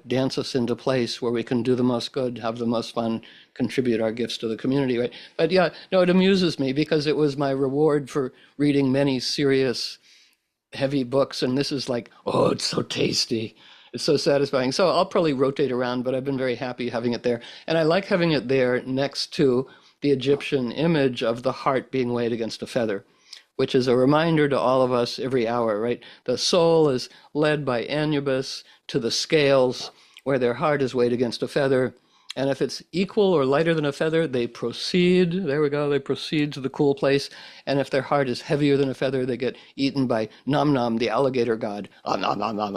dance us into place where we can do the most good, have the most fun, contribute our gifts to the community, right? But yeah, no, it amuses me because it was my reward for reading many serious, heavy books, and this is like, oh, it's so tasty. It's so satisfying. So I'll probably rotate around, but I've been very happy having it there. And I like having it there next to the Egyptian image of the heart being weighed against a feather, which is a reminder to all of us every hour, right? The soul is led by Anubis to the scales where their heart is weighed against a feather. And if it's equal or lighter than a feather, they proceed. There we go. They proceed to the cool place. And if their heart is heavier than a feather, they get eaten by Nom Nom, the alligator god. Nom, nom, nom,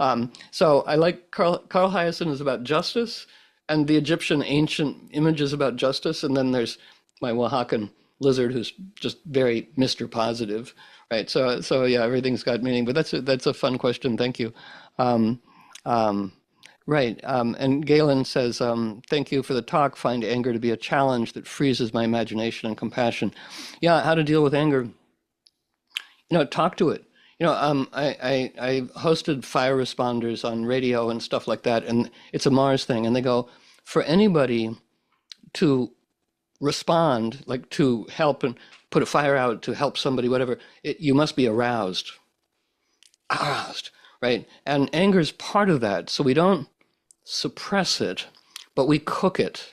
nom. So I like Carl Hyacin is about justice, and the Egyptian ancient image is about justice. And then there's my Oaxacan lizard, who's just very Mr. Positive, right? So yeah, everything's got meaning. But that's a fun question. Thank you. Um, um, Right. And Galen says, thank you for the talk. Find anger to be a challenge that freezes my imagination and compassion. Yeah, how to deal with anger. Talk to it. I hosted fire responders on radio and stuff like that, and it's a Mars thing. And they go, for anybody to respond, like to help and put a fire out, to help somebody, whatever, you must be aroused, right? And anger is part of that. So we don't suppress it, but we cook it.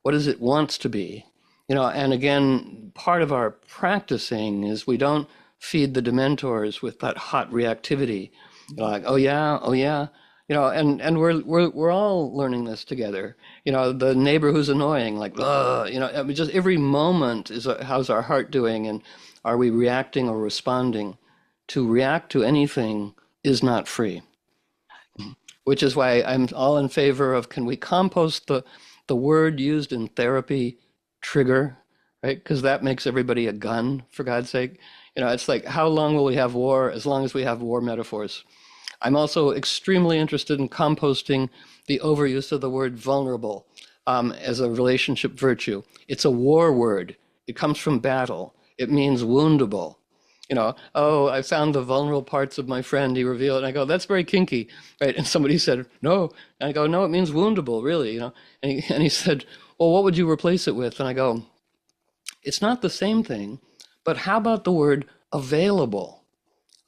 What is it wants to be? And again, part of our practicing is we don't feed the dementors with that hot reactivity. Like, oh yeah, oh yeah. And we're all learning this together. The neighbor who's annoying, like, I mean, just every moment is how's our heart doing, and are we reacting or responding? To react to anything is not free, which is why I'm all in favor of, can we compost the word used in therapy, trigger, right? Because that makes everybody a gun, for God's sake. It's like, how long will we have war? As long as we have war metaphors. I'm also extremely interested in composting the overuse of the word vulnerable as a relationship virtue. It's a war word. It comes from battle. It means woundable. Oh, I found the vulnerable parts of my friend, he revealed. And I go, that's very kinky, right? And somebody said, no. And I go, no, it means woundable, really, And he said, well, what would you replace it with? And I go, it's not the same thing, but how about the word available?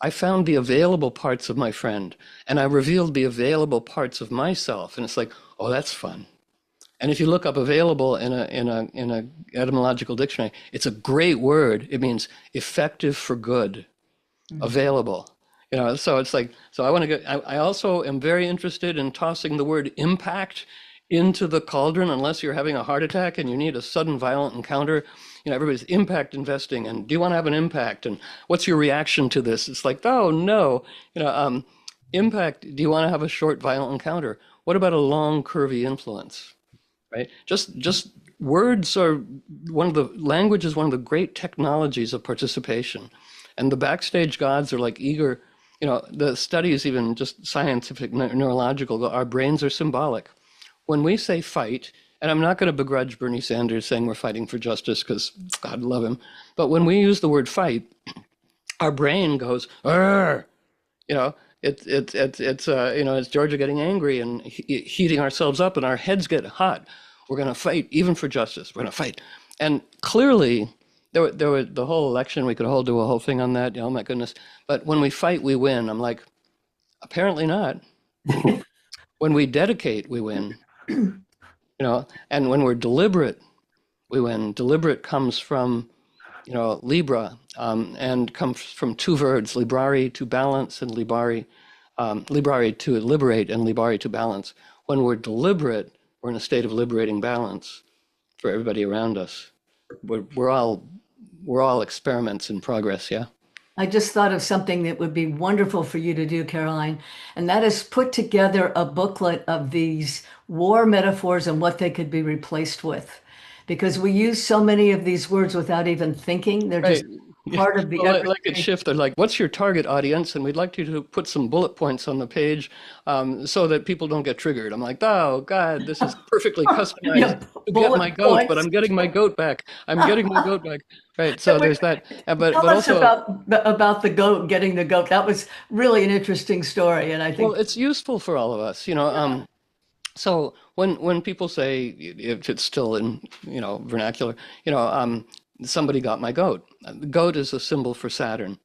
I found the available parts of my friend, and I revealed the available parts of myself. And it's like, oh, that's fun. And if you look up available in a etymological dictionary, it's a great word. It means effective for good, available. So it's like, so I want to get, I also am very interested in tossing the word impact into the cauldron unless you're having a heart attack and you need a sudden violent encounter. Everybody's impact investing, and do you want to have an impact? And what's your reaction to this? It's like, oh no, impact. Do you want to have a short violent encounter? What about a long curvy influence? Right? Just words are one of the language is one of the great technologies of participation, and the backstage gods are like eager. The studies, even just scientific neurological, our brains are symbolic. When we say fight, and I'm not going to begrudge Bernie Sanders saying we're fighting for justice because God love him, but when we use the word fight, our brain goes, "Arr!" You know, it's Georgia getting angry and heating ourselves up, and our heads get hot. We're going to fight, even for justice. We're going to fight, and clearly, there were the whole election. We could hold do a whole thing on that. Oh my goodness! But when we fight, we win. I'm like, apparently not. When we dedicate, we win. And when we're deliberate, we win. Deliberate comes from Libra, and comes from two verbs, librari to balance and librari to liberate and libari to balance. When we're deliberate, we're in a state of liberating balance for everybody around us. We're all experiments in progress, yeah? I just thought of something that would be wonderful for you to do, Caroline, and that is put together a booklet of these war metaphors and what they could be replaced with. Because we use so many of these words without even thinking. They're Right. just Yeah. part of the Well, like at everyday. Shift, they're like, what's your target audience? And we'd like you to put some bullet points on the page so that people don't get triggered. I'm like, oh, God, this is perfectly customized Yeah, to get my bullet goat, but points. I'm getting my goat back. I'm getting my goat back. Right. Yeah, So there's that. But tell us also, about the goat, getting the goat. That was really an interesting story, and I well, think it's useful for all of us. So when people say, if it's still in vernacular, somebody got my goat. The goat is a symbol for Saturn,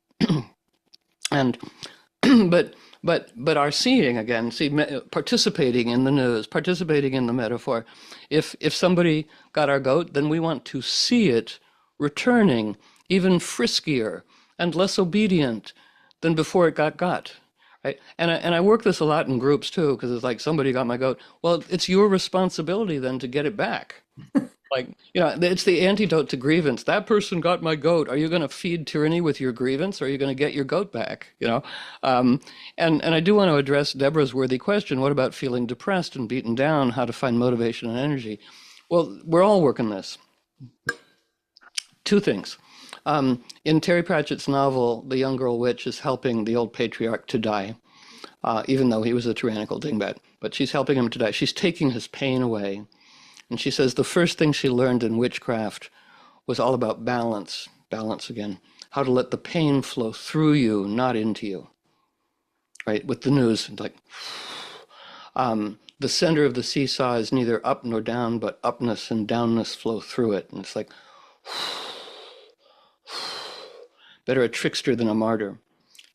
and but but our seeing again, participating in the news, participating in the metaphor. If somebody got our goat, then we want to see it returning even friskier and less obedient than before it got. Right? And I work this a lot in groups too, because it's like somebody got my goat. Well, it's your responsibility then to get it back. Like, it's the antidote to grievance. That person got my goat. Are you going to feed tyranny with your grievance, or are you going to get your goat back? And I do want to address Deborah's worthy question. What about feeling depressed and beaten down? How to find motivation and energy? Well, we're all working this. Two things. In Terry Pratchett's novel, the young girl witch is helping the old patriarch to die, even though he was a tyrannical dingbat. But she's helping him to die. She's taking his pain away. And she says the first thing she learned in witchcraft was all about balance, balance again, how to let the pain flow through you, not into you, right? With the news, like the center of the seesaw is neither up nor down, but upness and downness flow through it. And it's like, better a trickster than a martyr.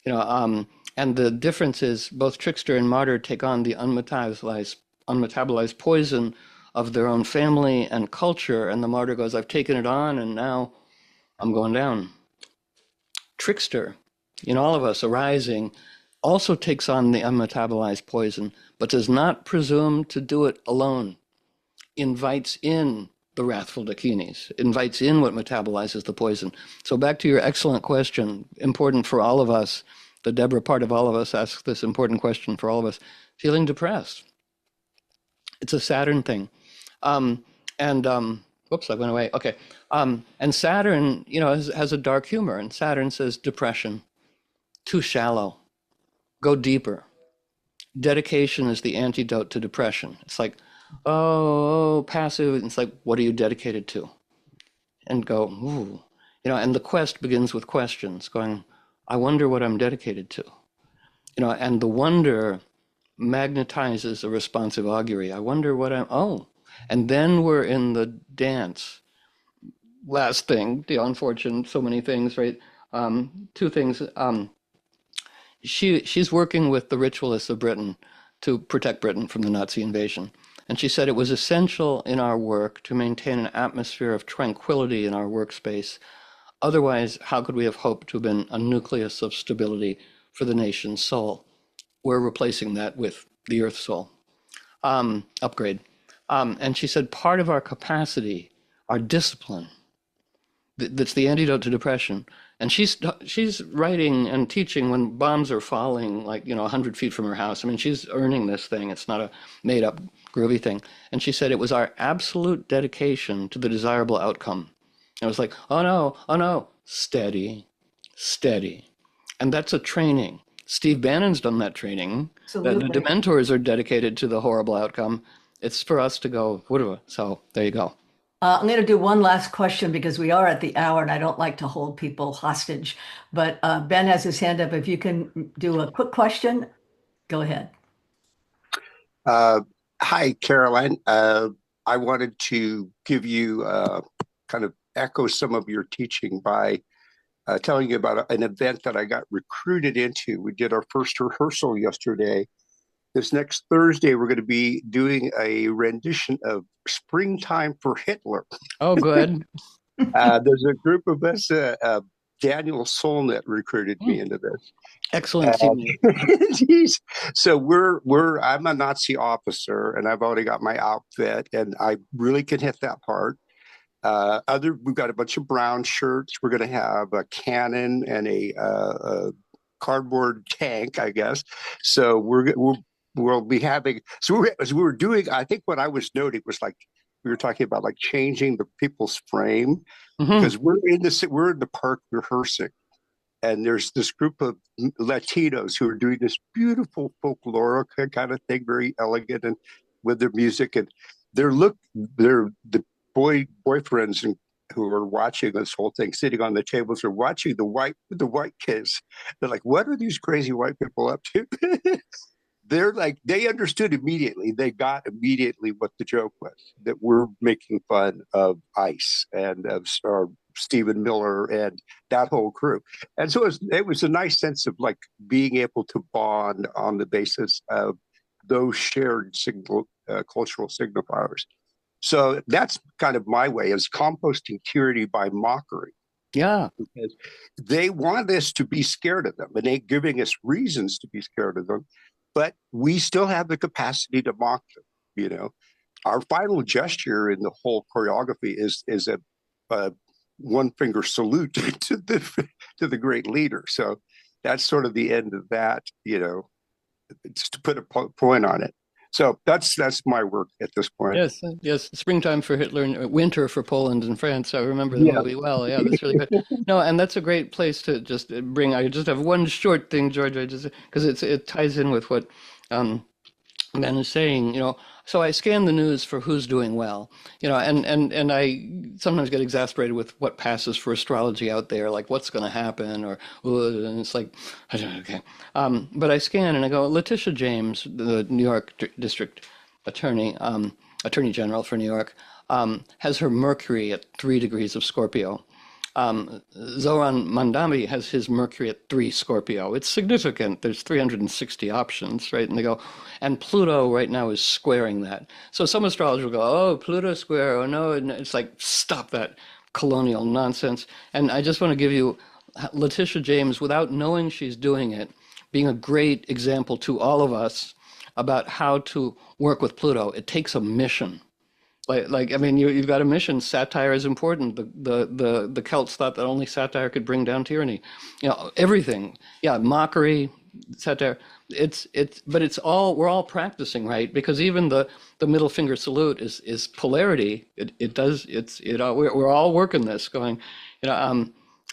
And the difference is both trickster and martyr take on the unmetabolized poison of their own family and culture, and the martyr goes, I've taken it on, and now I'm going down. Trickster, in all of us arising, also takes on the unmetabolized poison, but does not presume to do it alone. Invites in the wrathful dakinis, invites in what metabolizes the poison. So back to your excellent question, important for all of us, the Deborah part of all of us asks this important question for all of us, feeling depressed. It's a Saturn thing. Whoops, I went away. Okay. And Saturn, has a dark humor, and Saturn says depression, too shallow, go deeper. Dedication is the antidote to depression. It's like, oh, passive. It's like, what are you dedicated to? And go, ooh, and the quest begins with questions, going, I wonder what I'm dedicated to. And the wonder magnetizes a responsive augury. I wonder what and then we're in the dance. Last thing, the unfortunate, so many things, right? Two things. She's working with the ritualists of Britain to protect Britain from the Nazi invasion. And she said it was essential in our work to maintain an atmosphere of tranquility in our workspace. Otherwise, how could we have hoped to have been a nucleus of stability for the nation's soul? We're replacing that with the Earth soul. Upgrade. And she said part of our capacity, our discipline, that's the antidote to depression. And she's writing and teaching when bombs are falling, like 100 feet from her house. I mean, she's earning this thing. It's not a made up groovy thing. And she said it was our absolute dedication to the desirable outcome. And I was like, oh no, steady, steady. And that's a training. Steve Bannon's done that training. The Absolutely. Dementors are dedicated to the horrible outcome. It's for us to go, whatever. So there you go. I'm going to do one last question because we are at the hour and I don't like to hold people hostage. But Ben has his hand up. If you can do a quick question, go ahead. Hi, Caroline. I wanted to give you kind of echo some of your teaching by telling you about an event that I got recruited into. We did our first rehearsal yesterday. This next Thursday, we're going to be doing a rendition of Springtime for Hitler. Oh, good. There's a group of us, Daniel Solnit recruited me into this. Excellent team. So I'm a Nazi officer and I've already got my outfit and I really can hit that part. We've got a bunch of brown shirts. We're going to have a cannon and a cardboard tank, I guess. So we'll be having. So as we were doing, I think what I was noting was like we were talking about like changing the people's frame because we're in the park rehearsing, and there's this group of Latinos who are doing this beautiful folkloric kind of thing, very elegant and with their music, and they're the boyfriends and who are watching this whole thing, sitting on the tables, are watching the white kids. They're like, "What are these crazy white people up to?" They're like, they understood immediately. They got immediately what the joke was, that we're making fun of ICE and of Stephen Miller and that whole crew. And so it was a nice sense of like being able to bond on the basis of those shared cultural signifiers. So that's kind of my way, is composting tyranny by mockery. Yeah. Because they want us to be scared of them and they're giving us reasons to be scared of them, but we still have the capacity to mock them. Our final gesture in the whole choreography is a one finger salute to the great leader. So that's sort of the end of that, just to put a point on it. So that's my work at this point. Yes. Springtime for Hitler and winter for Poland and France. I remember the movie well. Yeah, that's really good. No, and that's a great place to just bring. I just have one short thing, George. Because it ties in with what Ben is saying. So I scan the news for who's doing well. And I sometimes get exasperated with what passes for astrology out there, like what's going to happen, and it's like, okay. But I scan and I go, Letitia James, the New York District Attorney, Attorney General for New York, has her Mercury at 3 degrees of Scorpio. Zoran Mandami has his Mercury at 3 Scorpio. It's significant. There's 360 options, right? And they go, and Pluto right now is squaring that. So some astrologers will go, oh, Pluto square, oh no. And it's like, stop that colonial nonsense. And I just want to give you Letitia James, without knowing she's doing it, being a great example to all of us about how to work with Pluto. It takes a mission. I mean, you've got a mission. Satire is important. The Celts thought that only satire could bring down tyranny. Everything. Yeah, mockery, satire. But it's all, we're all practicing, right? Because even the middle finger salute is polarity. We're all working this, going,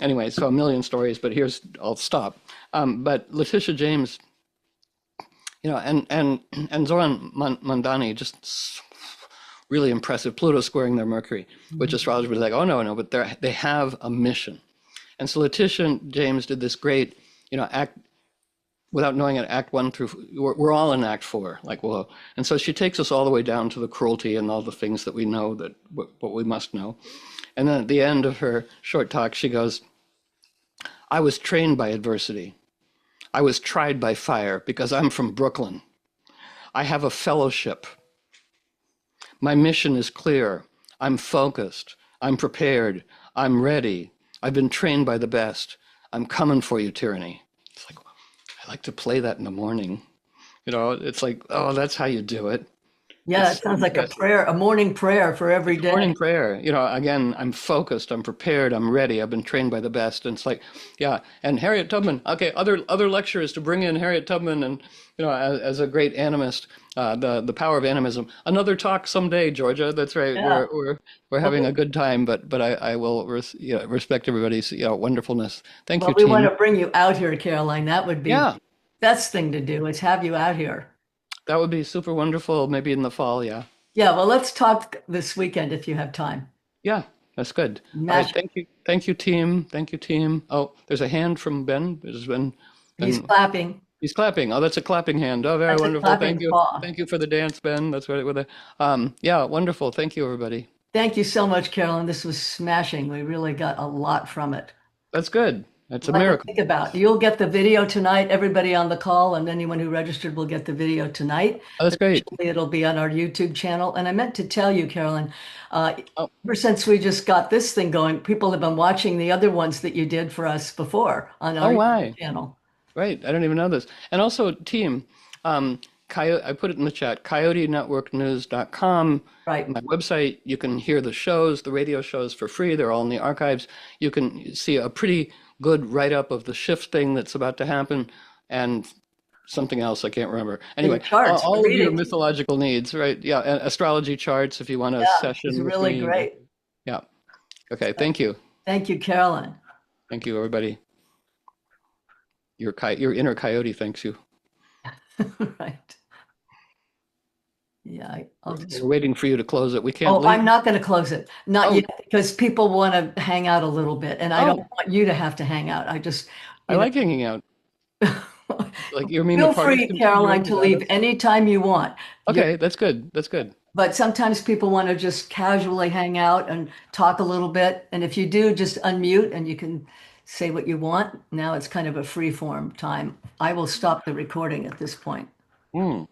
Anyway, so a million stories, but I'll stop. But Letitia James, and Zoran Mandani just really impressive. Pluto squaring their Mercury, which astrologers were like, oh no, but they have a mission. And so Letitia James did this great, act, without knowing it, act 1 through, we're all in act 4, like, whoa. And so she takes us all the way down to the cruelty and all the things that we know, that what we must know. And then at the end of her short talk, she goes, I was trained by adversity. I was tried by fire because I'm from Brooklyn. I have a fellowship. My mission is clear. I'm focused. I'm prepared. I'm ready. I've been trained by the best. I'm coming for you, tyranny. It's like, I like to play that in the morning. It's like, oh, that's how you do it. Yeah, It's it so sounds like a interesting. prayer, a morning prayer for every It's a day. morning prayer. Again, I'm focused, I'm prepared, I'm ready. I've been trained by the best. And it's like, yeah. And Harriet Tubman. Okay, other lectures to bring in Harriet Tubman and as a great animist, the power of animism. Another talk someday, Georgia. That's right. Yeah. We're Well, having a good time, but I will respect everybody's wonderfulness. Thank you, we want team. to bring you out here, Caroline. That would be the Yeah, best thing to do is have you out here. that would be super wonderful. Maybe in the fall. Yeah. Yeah, well, let's talk this weekend if you have time. Yeah, that's good. All right, Match. thank you. Thank you, team. Thank you, team. Oh, there's a hand from Ben. There's been He's Ben. clapping. He's clapping. Oh, that's a clapping hand. Oh, very That's a wonderful. clapping Thank you. paw. Thank you for the dance, Ben. That's right with a yeah, wonderful. Thank you, everybody. Thank you so much, Carolyn. This was smashing. We really got a lot from it. That's good. That's A a lot to miracle. think about. You'll get the video tonight. Everybody on the call and anyone who registered will get the video tonight. Oh, that's great. Eventually, it'll be on our YouTube channel. And I meant to tell you, Carolyn, Oh, ever since we just got this thing going, people have been watching the other ones that you did for us before on oh, our why? YouTube channel. Right. I don't even know this. And also, team, Coyote, I put it in the chat, coyotenetworknews.com. Right. My website, you can hear the shows, the radio shows for free. They're all in the archives. You can see a pretty good write-up of the shift thing that's about to happen and something else I can't remember. And Anyway, charts for all of your reading. mythological needs, right? Yeah, and astrology charts if you want a Yeah, it's session with really me. great. Yeah. Okay, thank you. Thank you, Carolyn. Thank you, everybody. Your inner coyote thanks you. Right. Yeah, I'll just. We're waiting for you to close it. We can't Oh, leave. I'm not going to close it. Not Oh, yet, because people want to hang out a little bit, and I don't oh, want you to have to hang out. I just, I you like hanging out. know, Like you mean the feel parties free, continue Caroline, on to without leave us? anytime you want. You're, Okay, that's good. That's good. but sometimes people want to just casually hang out and talk a little bit. And if you do, just unmute and you can say what you want. Now it's kind of a free form time. I will stop the recording at this point. Hmm.